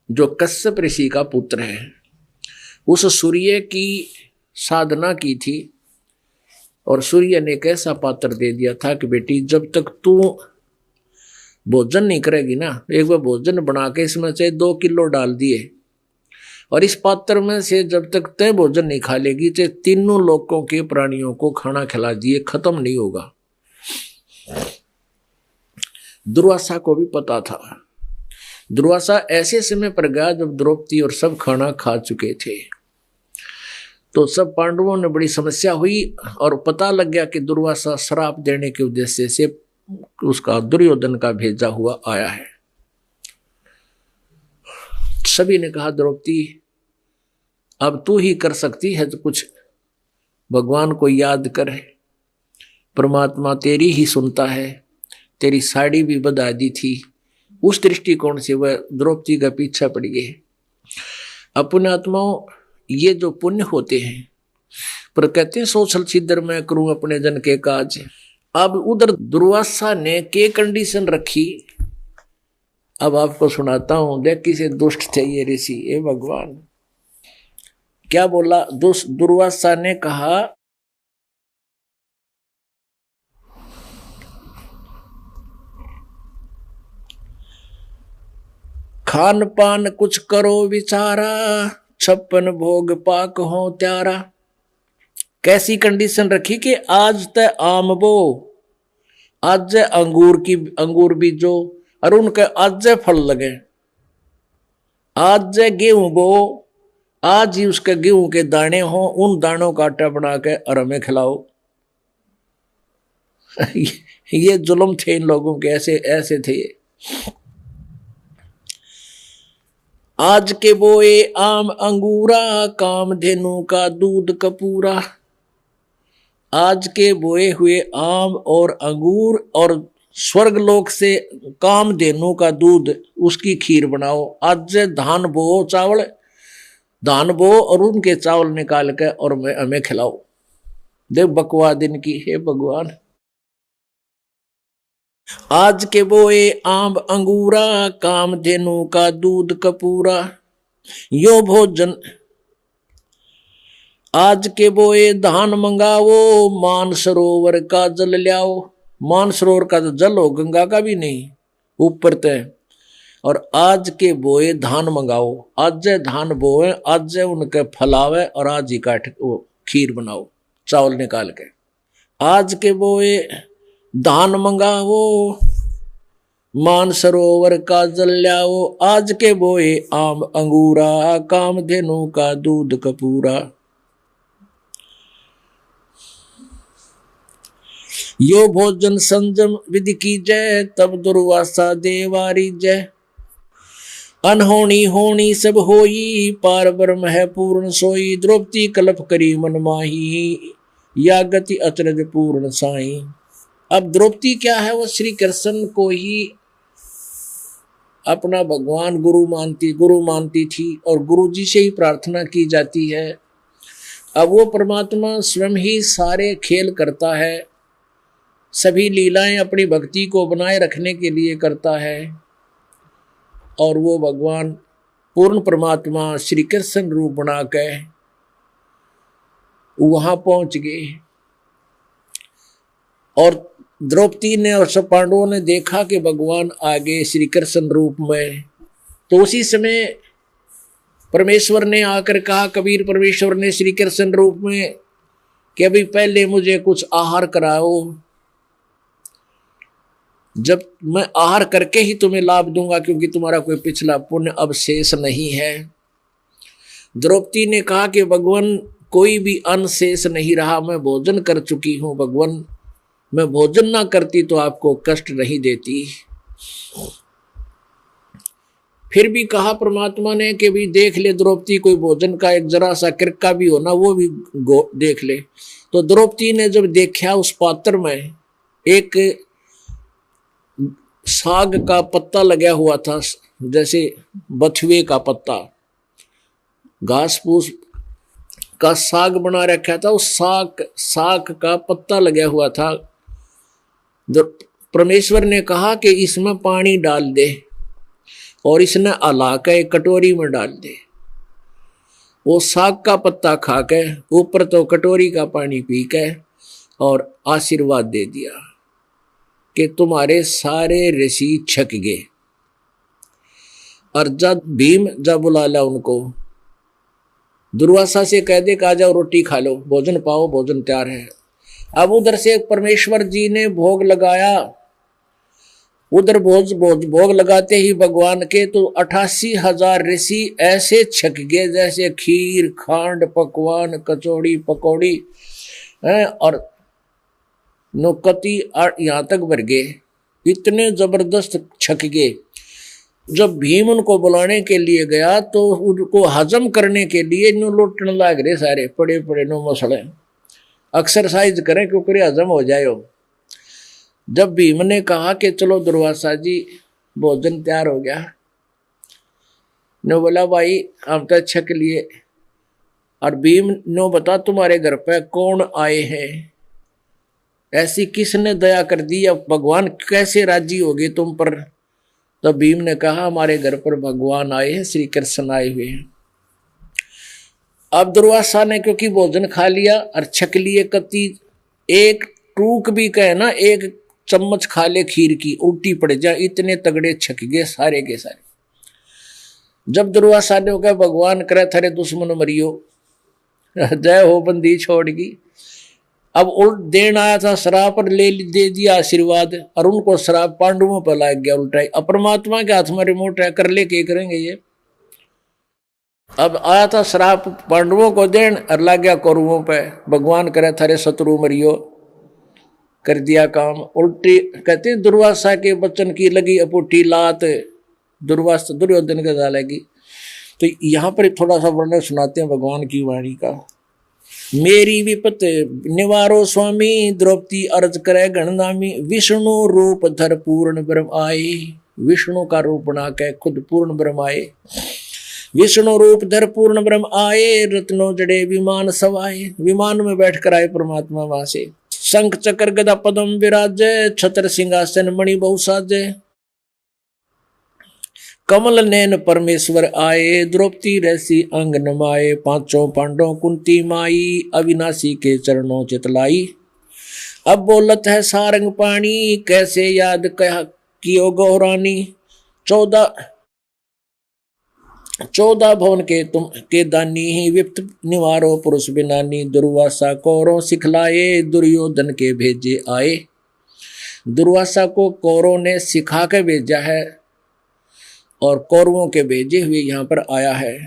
जो कश्यप ऋषि का पुत्र है, उस सूर्य की साधना की थी। और सूर्य ने एक ऐसा पात्र दे दिया था कि बेटी जब तक तू भोजन नहीं करेगी ना, एक बार भोजन बना के इसमें से 2 किलो डाल दिए, और इस पात्र में से जब तक तय भोजन नहीं खा लेगी, चाहे तीनों लोकों के प्राणियों को खाना खिला दिए, खत्म नहीं होगा। दुर्वासा को भी पता था। दुर्वासा ऐसे समय पर गया जब द्रौपदी और सब खाना खा चुके थे। तो सब पांडवों ने बड़ी समस्या हुई और पता लग गया कि दुर्वासा श्राप देने के उद्देश्य से उसका दुर्योधन का भेजा हुआ आया है। सभी ने कहा द्रौपदी अब तू ही कर सकती है तो कुछ भगवान को याद कर, परमात्मा तेरी ही सुनता है, तेरी साड़ी भी बधा दी थी। उस दृष्टिकोण से वह द्रौपदी का पीछा पड़ गए। अपने आत्माओं ये जो पुण्य होते हैं पर कहते हैं सोचल छिद्र मैं करूं अपने जन के काज। अब उधर दुर्वासा ने के कंडीशन रखी, अब आपको सुनाता हूं। देख किसे दुष्ट थे ये ऋषि, ए भगवान क्या बोला। दुर्वासा ने कहा खान पान कुछ करो विचारा, 56 भोग पाक हो त्यारा। कैसी कंडीशन रखी कि आज तय आम बो, आज अंगूर बीजो और उनके आज फल लगे, आज गेहूं बो, आज ही उसके गेहूं के दाने हो, उन दानों का आटा बना के और हमें खिलाओ। ये जुल्म थे इन लोगों के, ऐसे थे। आज के बोए आम अंगूरा, कामधेनु का दूध कपूरा। आज के बोए हुए आम और अंगूर और स्वर्गलोक से कामधेनु का दूध, उसकी खीर बनाओ। आज धान बो, धान बो और उनके चावल निकाल के और हमें खिलाओ। देख बकवा दिन की, हे भगवान। आज के बोए आम अंगूरा, कामधेनु का दूध कपूरा। यो भोजन आज के बोए धान मंगाओ, मानसरोवर का जल लाओ। मानसरोवर का तो जल हो, गंगा का भी नहीं, ऊपर तय। और आज के बोए धान मंगाओ, आज धान बोए, आज उनके फलावे और आज ही काट वो खीर बनाओ चावल निकाल के। आज के बोए धान मंगाओ, मानसरोवर का जल लाओ। आज के बोए आम अंगूरा, कामधेनु का दूध कपूरा। यो भोजन संजम विधि की जय, तब दुर्वासा देवारी जय। अनहोनी होनी सब होई, पार ब्रह्म है पूर्ण सोई। द्रौपदी कल्प करी मन माही, या गति अचरज पूर्ण साई। अब द्रौपदी क्या है, वो श्री कृष्ण को ही अपना भगवान गुरु मानती थी और गुरु जी से ही प्रार्थना की जाती है। अब वो परमात्मा स्वयं ही सारे खेल करता है, सभी लीलाएं अपनी भक्ति को बनाए रखने के लिए करता है। और वो भगवान पूर्ण परमात्मा श्री कृष्ण रूप बना के वहां पहुंच गए। और द्रौपदी ने और सब पांडवों ने देखा कि भगवान आगे श्री कृष्ण रूप में। तो उसी समय परमेश्वर ने आकर कहा, कबीर परमेश्वर ने श्री कृष्ण रूप में, कि अभी पहले मुझे कुछ आहार कराओ, जब मैं आहार करके ही तुम्हें लाभ दूंगा, क्योंकि तुम्हारा कोई पिछला पुण्य अब शेष नहीं है। द्रौपदी ने कहा कि भगवान कोई भी अन्न शेष नहीं रहा, मैं भोजन कर चुकी हूं भगवान, मैं भोजन ना करती तो आपको कष्ट नहीं देती। फिर भी कहा परमात्मा ने कि भी देख ले द्रौपदी, कोई भोजन का एक जरा सा किरका भी हो ना, वो भी देख ले। तो द्रौपदी ने जब देखा उस पात्र में एक साग का पत्ता लगा हुआ था, जैसे बथुए का पत्ता, घास फूस का साग बना रखा था, उस साग का पत्ता लगा हुआ था। परमेश्वर ने कहा कि इसमें पानी डाल दे और इसने अला के एक कटोरी में डाल दे। वो साग का पत्ता खा के ऊपर तो कटोरी का पानी पी के और आशीर्वाद दे दिया कि तुम्हारे सारे ऋषि छक गए। और जब भीम जा बुला ला उनको, दुर्वासा से कह दे कि आ जाओ रोटी खा लो, भोजन पाओ, भोजन तैयार है। अब उधर से परमेश्वर जी ने भोग लगाया, उधर भोज भोज भोग लगाते ही भगवान के तो 88,000 ऋषि ऐसे छक गए जैसे खीर खांड पकवान कचौड़ी पकौड़ी हैं, और नौकती यहाँ तक भर गए, इतने जबरदस्त छक गए। जब भीम उनको बुलाने के लिए गया तो उनको हजम करने के लिए नो लौटने लग रहे सारे पड़े पड़े नो मसले, एक्सरसाइज करें क्योंकि हजम हो जाए। जब भीम ने कहा कि चलो दुर्वासा जी भोजन तैयार हो गया, ने बोला भाई हम तो छक लिए। और भीम ने बता तुम्हारे घर पे कौन आए हैं, ऐसी किसने दया कर दी, अब भगवान कैसे राजी हो गए तुम पर। तो भीम ने कहा हमारे घर पर भगवान आए हैं, श्री कृष्ण आए हुए हैं। अब दुर्वासा ने क्योंकि भोजन खा लिया और छक लिए, कति एक टूक भी कहे ना, एक चम्मच खा ले खीर की उल्टी पड़ जाए, इतने तगड़े छक गए सारे के सारे। जब दुर्वासा ने कहा भगवान करे थारे दुश्मन मरियो, जय हो बंदी छोड़गी। अब उल्ट देन आया था शराब पर ले दे दिया आशीर्वाद, और उनको शराब पांडवों पर लाग गया उल्टा। अब परमात्मा के हाथ में रिमोट है, कर ले के करेंगे ये। अब आया था शराब पांडवों को देन और लाग गया कौरवों पे, भगवान करे थारे शत्रु मरियो, कर दिया काम उल्टी। कहते दुर्वासा के वचन की लगी अपुठी लात, दुर्वासा दुर्योधन के डालेगी। तो यहाँ पर थोड़ा सा वर्णन सुनाते हैं भगवान की वाणी का। मेरी विपत निवारो स्वामी, द्रौपदी अर्ज करे गणनामी, विष्णु रूप धर पूर्ण ब्रह्म आए। विष्णु का रूप बना के खुद पूर्ण ब्रह्म आए, विष्णु रूप धर पूर्ण ब्रह्म आए, रत्नों जड़े विमान सवाए। विमान में बैठ कर आए परमात्मा वहां से। शंख चक्र गदा पद्म विराजे, छत्र सिंहासन मणि बहु साजे। कमल नैन परमेश्वर आए, द्रौपदी रसी अंग नमाए। पांचों पांडवों कुंती माई, अविनाशी के चरणों चितलाई। अब बोलत है सारंग पाणी, कैसे याद कहा कियो गौरानी। 14 भवन के तुम के दानी ही, विप्त निवारो पुरुष बिनानी। दुर्वासा कौरों सिखलाए, दुर्योधन के भेजे आए। दुर्वासा को कौरों ने सिखा के भेजा है और कौरवों के भेजे हुए यहाँ पर आया है।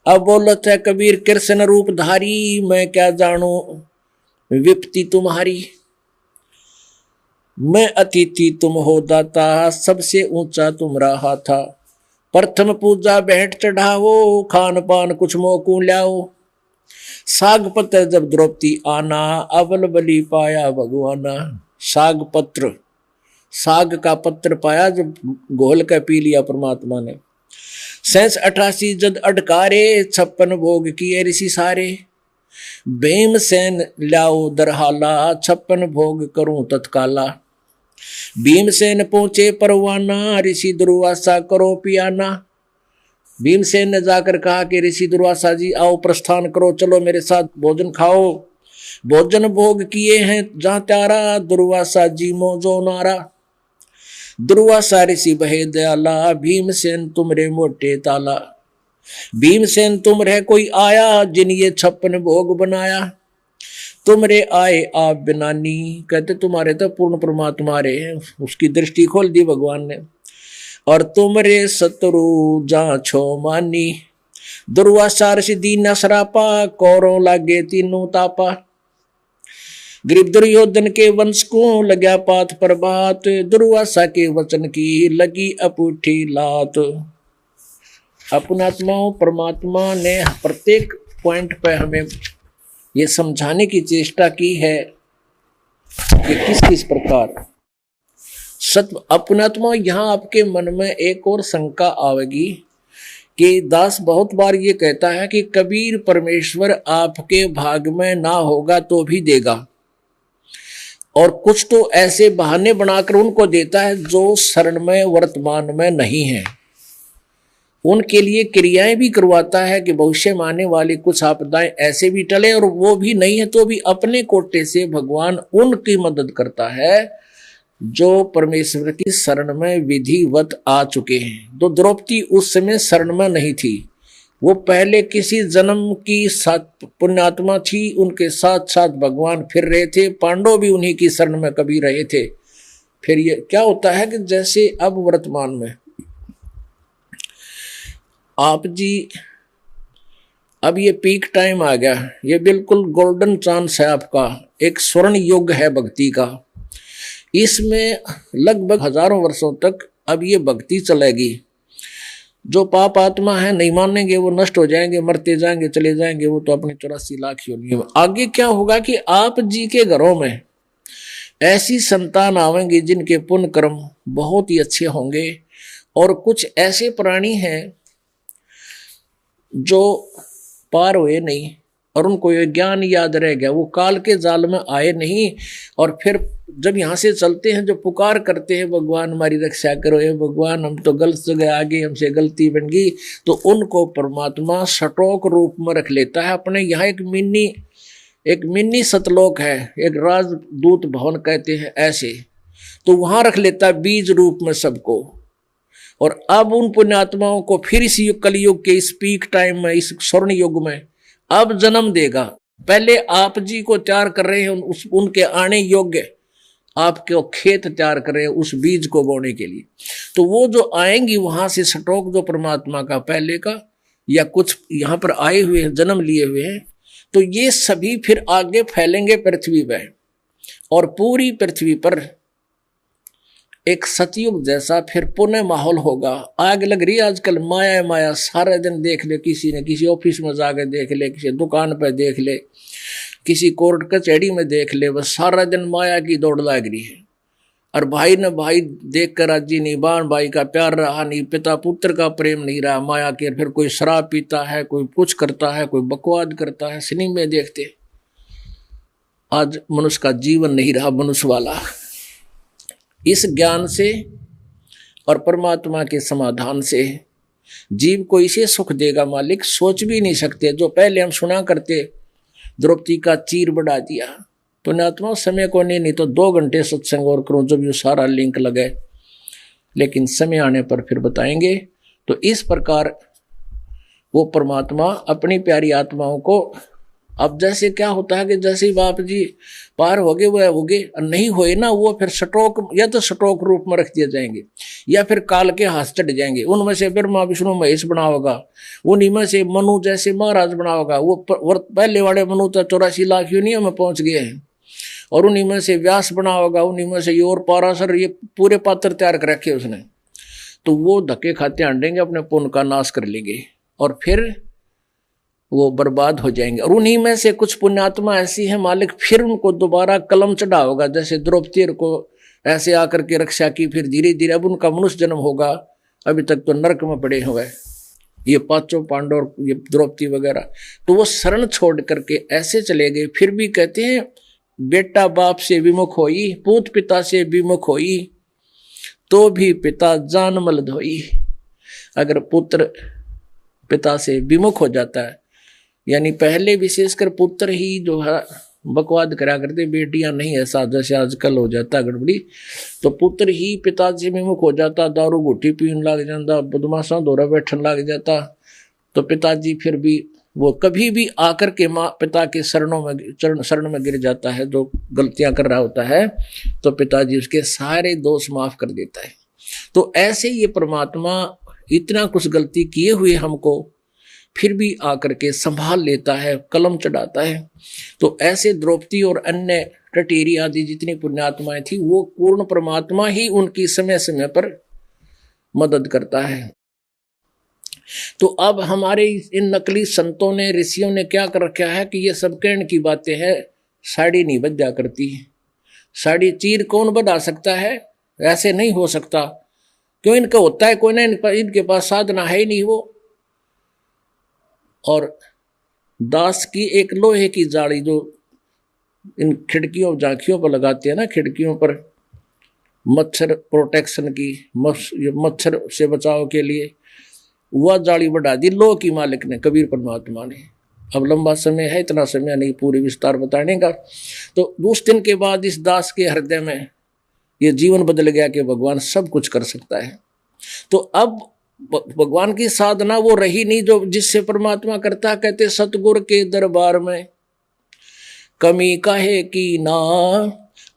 अब बोलत है कबीर कृष्ण रूप धारी, मैं क्या जानू विपत्ति तुम्हारी। मैं अतिथि तुम हो दाता, सबसे ऊंचा तुम रहा था। प्रथम पूजा भेंट चढ़ाओ, खान पान कुछ मोकू लाओ। साग पत्र जब द्रौपदी आना, अवल बलि पाया भगवाना। साग पत्र, साग का पत्र पाया जब घोल कर पी लिया परमात्मा ने। 88 जद अडकारे, 56 भोग किए ऋषि सारे। भीमसेन लाओ दरहाला, 56 भोग करूं तत्काला। भीमसेन पहुंचे परवाना, ऋषि दुर्वासा करो पियाना। भीमसेन ने जाकर कहा कि ऋषि दुर्वासा जी आओ प्रस्थान करो, चलो मेरे साथ भोजन खाओ। भोजन भोग किए हैं जहां त्यारा, दुर्वासा जी मोजो नारा। दुर्वासा ऋषि बहे दयाला, भीमसेन तुमरे मोटे ताला। भीमसेन तुम रह कोई आया, जिन ये 56 भोग बनाया। तुमरे आए आप बिनानी, कहते तुम्हारे तो पूर्ण परमात्मा रहे हैं, उसकी दृष्टि खोल दी भगवान ने। और तुमरे शत्रु जा छो मानी। दुर्वासा ऋषि दीन सरापा, कौरों लागे तीनों तापा। गरीब दुर्योधन के वंश को लग्या पात पर बात, दुर्वासा के वचन की लगी अपूठी लात। अपनात्माओं परमात्मा ने प्रत्येक पॉइंट पे हमें ये समझाने की चेष्टा की है कि किस किस प्रकार सत्य अपनात्मा। यहाँ आपके मन में एक और शंका आवेगी कि दास बहुत बार ये कहता है कि कबीर परमेश्वर आपके भाग में ना होगा तो भी देगा, और कुछ तो ऐसे बहाने बनाकर उनको देता है जो शरण में वर्तमान में नहीं है। उनके लिए क्रियाएं भी करवाता है कि भविष्य में आने वाली कुछ आपदाएं ऐसे भी टले, और वो भी नहीं है तो भी अपने कोटे से भगवान उनकी मदद करता है जो परमेश्वर की शरण में विधिवत आ चुके हैं। तो द्रौपदी उस समय शरण में नहीं थी, वो पहले किसी जन्म की साथ पुण्यात्मा थी, उनके साथ साथ भगवान फिर रहे थे। पांडव भी उन्हीं की शरण में कभी रहे थे, फिर ये क्या होता है कि जैसे अब वर्तमान में आप जी, अब ये पीक टाइम आ गया, ये बिल्कुल गोल्डन चांस है आपका, एक स्वर्ण युग है भक्ति का। इसमें लगभग हजारों वर्षों तक अब ये भक्ति चलेगी। जो पाप आत्मा है नहीं मानेंगे, वो नष्ट हो जाएंगे, मरते जाएंगे, चले जाएंगे, वो तो अपने 84 लाख योनियों में। आगे क्या होगा कि आप जी के घरों में ऐसी संतान आवेंगी जिनके पुण्य कर्म बहुत ही अच्छे होंगे, और कुछ ऐसे प्राणी हैं जो पार हुए नहीं और उनको ये ज्ञान याद रह गया, वो काल के जाल में आए नहीं, और फिर जब यहाँ से चलते हैं जो पुकार करते हैं भगवान हमारी रक्षा करो, हे भगवान हम तो गलत जगह आ गए, हमसे गलती बन गई, तो उनको परमात्मा सटोक रूप में रख लेता है अपने। यहाँ एक मिनी सतलोक है, एक राजदूत भवन कहते हैं ऐसे, तो वहां रख लेता है बीज रूप में सबको। और अब उन पुण्यात्माओं को फिर इस कलयुग के इस पीक टाइम में, इस स्वर्ण युग में अब जन्म देगा। पहले आप जी को तैयार कर रहे हैं उनके आने योग्य, आपके खेत तैयार कर रहे हैं उस बीज को बोने के लिए। तो वो जो आएंगी वहां से सटोक जो परमात्मा का पहले का या कुछ यहाँ पर आए हुए हैं, जन्म लिए हुए हैं, तो ये सभी फिर आगे फैलेंगे पृथ्वी पर, और पूरी पृथ्वी पर एक सतयुग जैसा फिर पुनः माहौल होगा। आग लग रही है आजकल, माया माया, सारा दिन देख ले, किसी ने किसी ऑफिस में जाकर देख ले, किसी दुकान पर देख ले, किसी कोर्ट कचहरी में देख ले, बस सारा दिन माया की दौड़ लग रही है। और भाई ने भाई देख कर राजी नहीं, बहन भाई का प्यार रहा नहीं, पिता पुत्र का प्रेम नहीं रहा, माया के। फिर कोई शराब पीता है, कोई कुछ करता है, कोई बकवाद करता है, सिनेमा देखते। आज मनुष्य का जीवन नहीं रहा मनुष्य वाला। इस ज्ञान से और परमात्मा के समाधान से जीव को इसे सुख देगा मालिक सोच भी नहीं सकते। जो पहले हम सुना करते, द्रौपदी का चीर बढ़ा दिया, पुण्यात्मा समय को नहीं तो 2 घंटे सत्संग और करूं जब ये सारा लिंक लगे, लेकिन समय आने पर फिर बताएंगे। तो इस प्रकार वो परमात्मा अपनी प्यारी आत्माओं को, अब जैसे क्या होता है कि जैसे ही बाप जी पार हो गए वो हो गए, नहीं हुए ना, वो फिर सटोक या तो सटोक रूप में रख दिए जाएंगे, या फिर काल के हाथ चढ़ जाएंगे। उनमें से ब्रह्मा विष्णु महेश बना होगा, उन्हीं में से मनु जैसे महाराज बना होगा। वो पहले वाले मनु तो 84 लाख योनियों में पहुंच गए हैं, और उन्हीं में से व्यास बना होगा, उन्हीं में से और पाराशर, ये पूरे पात्र तैयार कर रखे उसने। तो वो धक्के खाते आंडेंगे, अपने पुण्य का नाश कर लेंगे और फिर वो बर्बाद हो जाएंगे। और उन्हीं में से कुछ पुण्यात्मा ऐसी है मालिक, फिर उनको दोबारा कलम चढ़ा होगा, जैसे द्रौपदी को ऐसे आकर के रक्षा की, फिर धीरे धीरे अब उनका मनुष्य जन्म होगा। अभी तक तो नरक में पड़े हुए ये 5 पांडव, ये द्रौपदी वगैरह, तो वो शरण छोड़ करके ऐसे चले गए। फिर भी कहते हैं बेटा बाप से विमुख होई, पूत पिता से विमुख होई, तो भी पिता जान मल धोई। अगर पुत्र पिता से विमुख हो जाता है, यानी पहले विशेषकर पुत्र ही जो है बकवाद करा करते, बेटियां नहीं, ऐसा जैसे आजकल हो जाता गड़बड़ी, तो पुत्र ही पिता से विमुख हो जाता, दारू घुट्टी पीने लग जाता, बदमाशा दौरा बैठन लग जाता, तो पिताजी फिर भी वो कभी भी आकर के माँ पिता के शरण में गिर जाता है, जो गलतियां कर रहा होता है, तो पिताजी उसके सारे दोष माफ कर देता है। तो ऐसे ये परमात्मा इतना कुछ गलती किए हुए हमको फिर भी आकर के संभाल लेता है, कलम चढ़ाता है। तो ऐसे द्रौपदी और अन्य टटेरी आदि जितनी पुण्यात्माएं थी, वो पूर्ण परमात्मा ही उनकी समय समय पर मदद करता है। तो अब हमारे इन नकली संतों ने, ऋषियों ने क्या कर रखा है कि ये सब कहने की बातें हैं, साड़ी नहीं बजा करती। साड़ी चीर कौन बढ़ा सकता है? ऐसे नहीं हो सकता। क्यों? इनका होता है कोई ना, इनके पास साधना है ही नहीं वो। और दास की एक लोहे की जाली जो इन खिड़कियों झांकियों पर लगाते हैं ना, खिड़कियों पर मच्छर प्रोटेक्शन की, मच्छर से बचाव के लिए, वह जाली बढ़ा दी लो की मालिक ने, कबीर परमात्मा ने। अब लंबा समय है, इतना समय नहीं पूरी विस्तार बताने का। तो उस दिन के बाद इस दास के हृदय में ये जीवन बदल गया कि भगवान सब कुछ कर सकता है। तो अब भगवान की साधना वो रही नहीं जो जिससे परमात्मा करता। कहते सतगुर के दरबार में कमी काहे की ना,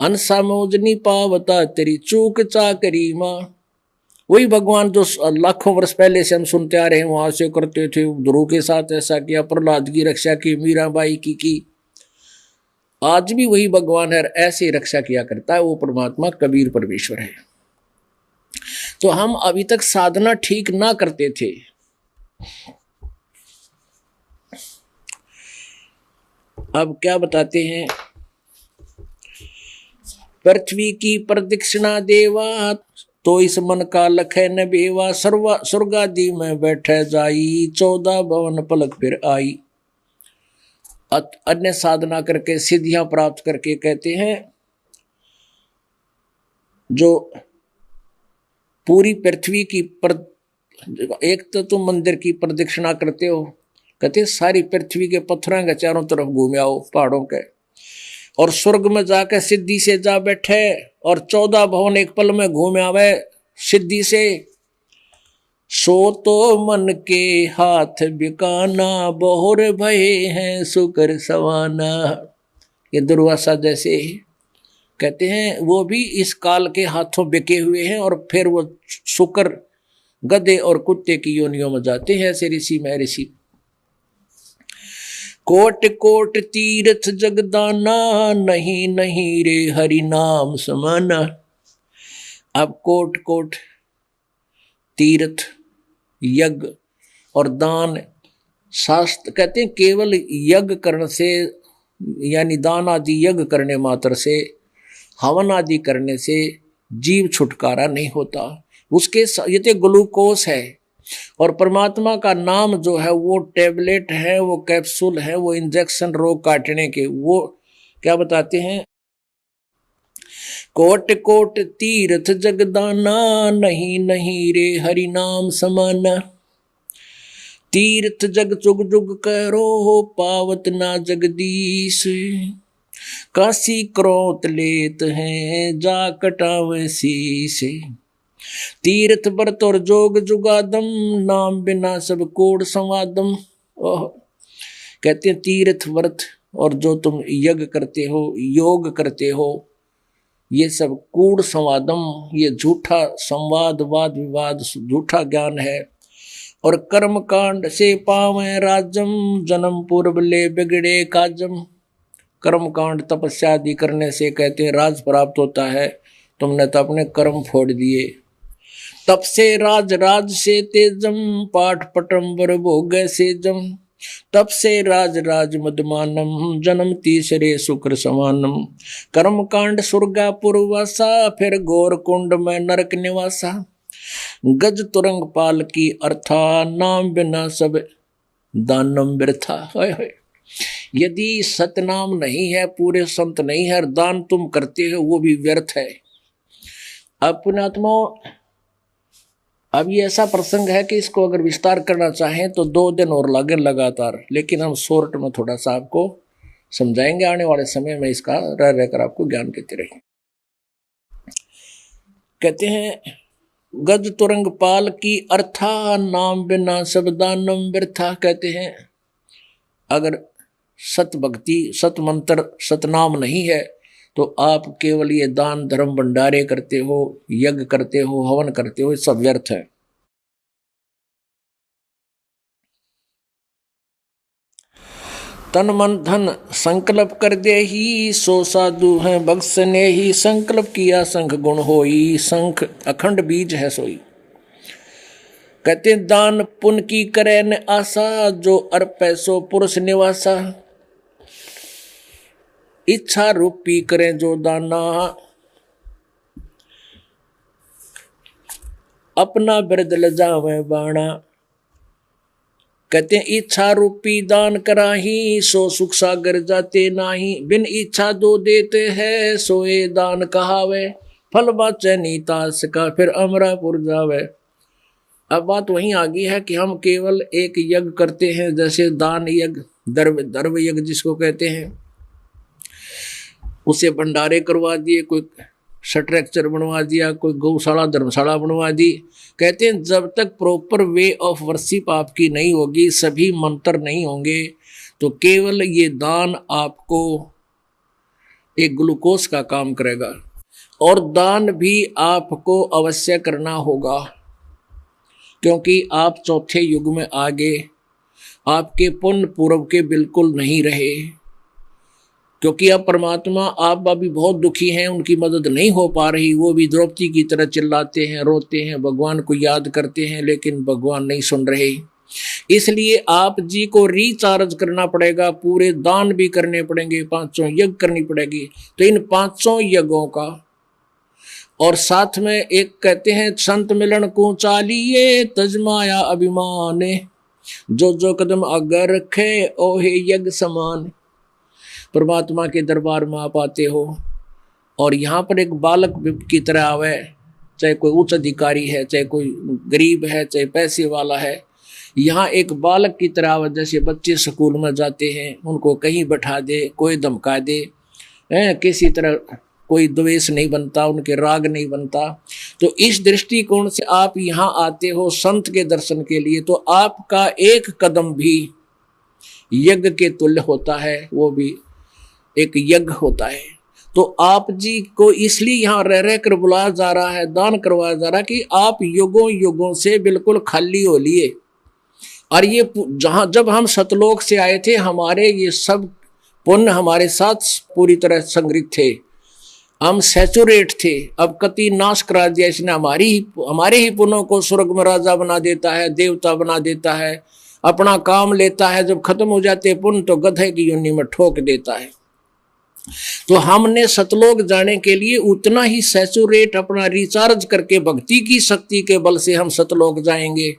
अनसा मोजनी पावता तेरी चूक चाकरी माँ। वही भगवान जो लाखों वर्ष पहले से हम सुनते आ रहे हैं, वहां से करते थे, ध्रुव के साथ ऐसा किया, प्रहलाद की रक्षा की, मीराबाई की। आज भी वही भगवान है, ऐसे रक्षा किया करता है वो परमात्मा कबीर परमेश्वर है। तो हम अभी तक साधना ठीक ना करते थे। अब क्या बताते हैं, पृथ्वी की प्रदक्षिणा देवा तो इस मन का लखै न बेवा। स्वर्गादि में बैठे जाई 14 भवन पलक फिर आई। अन्य साधना करके सिद्धियां प्राप्त करके कहते हैं, जो पूरी पृथ्वी की एक तो तुम मंदिर की प्रदक्षिणा करते हो, कहते सारी पृथ्वी के पत्थरों के चारों तरफ घूम आओ पहाड़ों के, और स्वर्ग में जाकर सिद्धि से जा बैठे और 14 भवन एक पल में घूम आवे सिद्धि से। सो तो मन के हाथ बिकाना बहुर भय हैं शुक्र सवाना। ये दुर्वासा जैसे ही कहते हैं, वो भी इस काल के हाथों बिके हुए हैं और फिर वो शुक्र गधे और कुत्ते की योनियों में जाते हैं। ऐसे ऋषि में ऋषि। कोट कोट तीर्थ जगदाना नहीं नहीं रे हरि नाम समाना। अब कोट कोट तीर्थ यज्ञ और दान, शास्त्र कहते हैं केवल यज्ञ करने से, यानी दान आदि यज्ञ करने मात्र से, हवन आदि करने से जीव छुटकारा नहीं होता। उसके ये तो ग्लूकोस है, और परमात्मा का नाम जो है वो टेबलेट है, वो कैप्सूल है, वो इंजेक्शन रोग काटने के। वो क्या बताते हैं, कोट कोट तीर्थ जगदाना नहीं नहीं रे हरि नाम समाना। तीर्थ जग जुग जुग करो पावत ना जगदीश। काशी क्रोत लेत हैं जा कटावे शीश। तीर्थ व्रत और जोग जुगादम नाम बिना सब कोड संवादम। कहते हैं तीर्थ व्रत और जो तुम यज्ञ करते हो, योग करते हो, ये सब कूड़ संवादम, ये झूठा संवाद, वाद विवाद, झूठा ज्ञान है। और कर्म कांड से पावे राजम जन्म पूर्व ले बिगड़े काजम। कर्म कांड तपस्या आदि करने से कहते हैं राज प्राप्त होता है, तुमने तो अपने कर्म फोड़ दिए। तप से राज राज से तेजम पाठ पटम्बर भोग से जम। तप से राज राज मदमानम जन्म तीसरे शुक्र समानम। कर्म कांड स्वर्गापुर वासा फिर घोर कुंड में नरक निवासा। गज तुरंग पाल की अर्था नाम बिना सब दानम व्यर्था। यदि सतनाम नहीं है, पूरे संत नहीं है, दान तुम करते हो वो भी व्यर्थ है। अब पुण्यात्मा, अब ये ऐसा प्रसंग है कि इसको अगर विस्तार करना चाहें तो 2 दिन और लगे लगातार, लेकिन हम शॉर्ट में थोड़ा सा आपको समझाएंगे। आने वाले समय में इसका रह रहकर आपको ज्ञान देते रहेंगे। कहते हैं गज तुरंग पाल की अर्था नाम बिना सब दानम व्यर्था। कहते हैं अगर सत भक्ति, सत मंत्र, सतनाम नहीं है तो आप केवल ये दान धर्म भंडारे करते हो, यज्ञ करते हो, हवन करते हो, ये सब व्यर्थ है। तन मन धन संकल्प कर दे ही सो साधु है बख्शने ही। संकल्प किया संख गुण होई, संख अखंड बीज है सोई। कहते दान पुण्य की करे न आशा जो अर्पै सो पुरुष निवासा। इच्छा रूपी करें जो दाना अपना बिरद लजावे बाणा। कहते हैं इच्छा रूपी दान कराही सो सुख सागर जाते नाही। बिन इच्छा दो देते हैं सोए दान कहावे। फल बाचे नीतास का फिर अमरापुर जावे। अब बात वहीं आ गई है कि हम केवल एक यज्ञ करते हैं, जैसे दान यज्ञ, द्रव्य यज्ञ जिसको कहते हैं, उसे भंडारे करवा दिए, कोई स्ट्रक्चर बनवा दिया, कोई गौशाला धर्मशाला बनवा दी। कहते हैं जब तक प्रॉपर वे ऑफ वर्शिप आपकी नहीं होगी, सभी मंत्र नहीं होंगे, तो केवल ये दान आपको एक ग्लूकोज का काम करेगा। और दान भी आपको अवश्य करना होगा, क्योंकि आप चौथे युग में आगे आपके पुण्य पूर्व के बिल्कुल नहीं रहे, क्योंकि अब परमात्मा आप अभी बहुत दुखी हैं, उनकी मदद नहीं हो पा रही, वो भी द्रौपदी की तरह चिल्लाते हैं, रोते हैं, भगवान को याद करते हैं, लेकिन भगवान नहीं सुन रहे। इसलिए आप जी को रिचार्ज करना पड़ेगा, पूरे दान भी करने पड़ेंगे, 500 यज्ञ करनी पड़ेगी। तो इन 500 यज्ञों का, और साथ में एक कहते हैं संत मिलन को चालिए तजमाया अभिमान, जो जो कदम अगर रखे ओहे यज्ञ समान। परमात्मा के दरबार में आप आते हो और यहाँ पर एक बालक की तरह आवे, चाहे कोई उच्च अधिकारी है, चाहे कोई गरीब है, चाहे पैसे वाला है, यहाँ एक बालक की तरह आवे। जैसे बच्चे स्कूल में जाते हैं, उनको कहीं बैठा दे, कोई धमका दे, किसी तरह कोई द्वेष नहीं बनता, उनके राग नहीं बनता। तो इस दृष्टिकोण से आप यहाँ आते हो संत के दर्शन के लिए, तो आपका एक कदम भी यज्ञ के तुल्य होता है, वो भी एक यज्ञ होता है। तो आप जी को इसलिए यहाँ रह रह कर बुलाया जा रहा है, दान करवाया जा रहा है कि आप युगों युगों से बिल्कुल खाली हो लिए। और ये जब हम सतलोक से आए थे, हमारे ये सब पुण्य हमारे साथ पूरी तरह संग्रहित थे, हम सैचुरेट थे। अब कति नाश करा दिया इसने, हमारे ही पुण्यों को स्वर्ग में राजा बना देता है, देवता बना देता है, अपना काम लेता है। जब खत्म हो जाते पुण्य तो गधे की योनि में ठोक देता है। तो हमने सतलोक जाने के लिए उतना ही सैचुरेट, अपना रिचार्ज करके भक्ति की शक्ति के बल से हम सतलोक जाएंगे।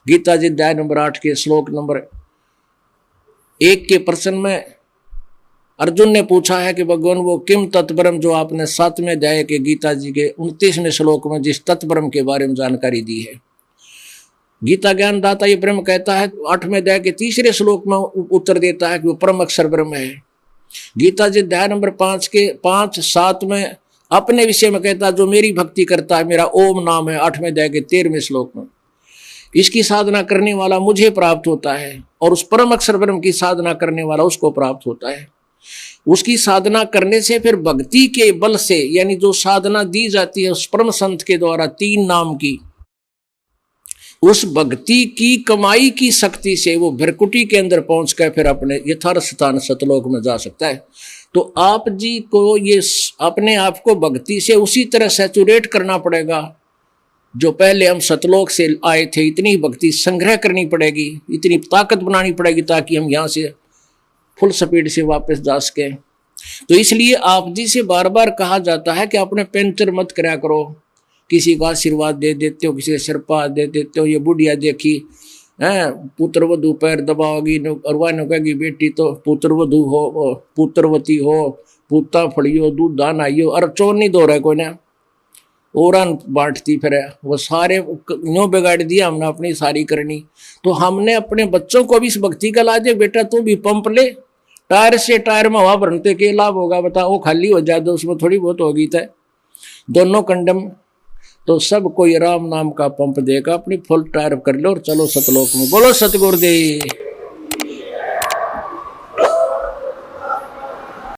गीता जी अध्याय नंबर 8 के श्लोक नंबर 1 के प्रश्न में अर्जुन ने पूछा है कि भगवान वो किम तत्परम, जो आपने 7वें अध्याय के गीता जी के 29वें श्लोक में जिस तत्परम के बारे में जानकारी दी है। गीता ज्ञान दाता ये ब्रह्म कहता है, 8वें अध्याय के 3रे श्लोक में उत्तर देता है कि वो परम अक्षर ब्रह्म है। गीता जी अध्याय नंबर 5 के 5-7 में अपने विषय में कहता है, जो मेरी भक्ति करता है, मेरा ओम नाम है, 8वें अध्याय के 13वें श्लोक में। इसकी साधना करने वाला मुझे प्राप्त होता है, और उस परम अक्षर ब्रह्म की साधना करने वाला उसको प्राप्त होता है। उसकी साधना करने से फिर भक्ति के बल से, यानी जो साधना दी जाती है उस परम संत के द्वारा 3 नाम की, उस भक्ति की कमाई की शक्ति से वो भ्रकुटी के अंदर पहुंच कर फिर अपने यथार्थ स्थान सतलोक में जा सकता है। तो आप जी को ये अपने आप को भक्ति से उसी तरह सैचुरेट करना पड़ेगा जो पहले हम सतलोक से आए थे। इतनी भक्ति संग्रह करनी पड़ेगी, इतनी ताकत बनानी पड़ेगी ताकि हम यहाँ से फुल स्पीड से वापस जा सकें। तो इसलिए आप जी से बार बार कहा जाता है कि अपने पेंचर मत कराया करो, किसी को आशीर्वाद दे देते हो, किसी को सिरपा दे देते हो। ये बुढ़िया देखी है, पुत्र वधु पैर दबाओगी और वह कहेगी बेटी तो पुत्र वधु हो, पुत्रवती हो, पुता फड़ियो दूध दान आइयो, और चोर नहीं दो रहा कोई ने और बांटती फिर वो सारे नो बिगाड़ दिया हमने अपनी सारी करनी। तो हमने अपने बच्चों को भी इस भक्ति का ला दे, बेटा तू भी पंप ले, टायर से टायर में हवा भरने के लाभ होगा, बताओ खाली हो जाए तो उसमें थोड़ी बहुत होगी तय दोनों कंडम। तो सब कोई राम नाम का पंप देगा, अपनी फुल टायर कर लो और चलो सतलोक में। बोलो सतगुरुदेव।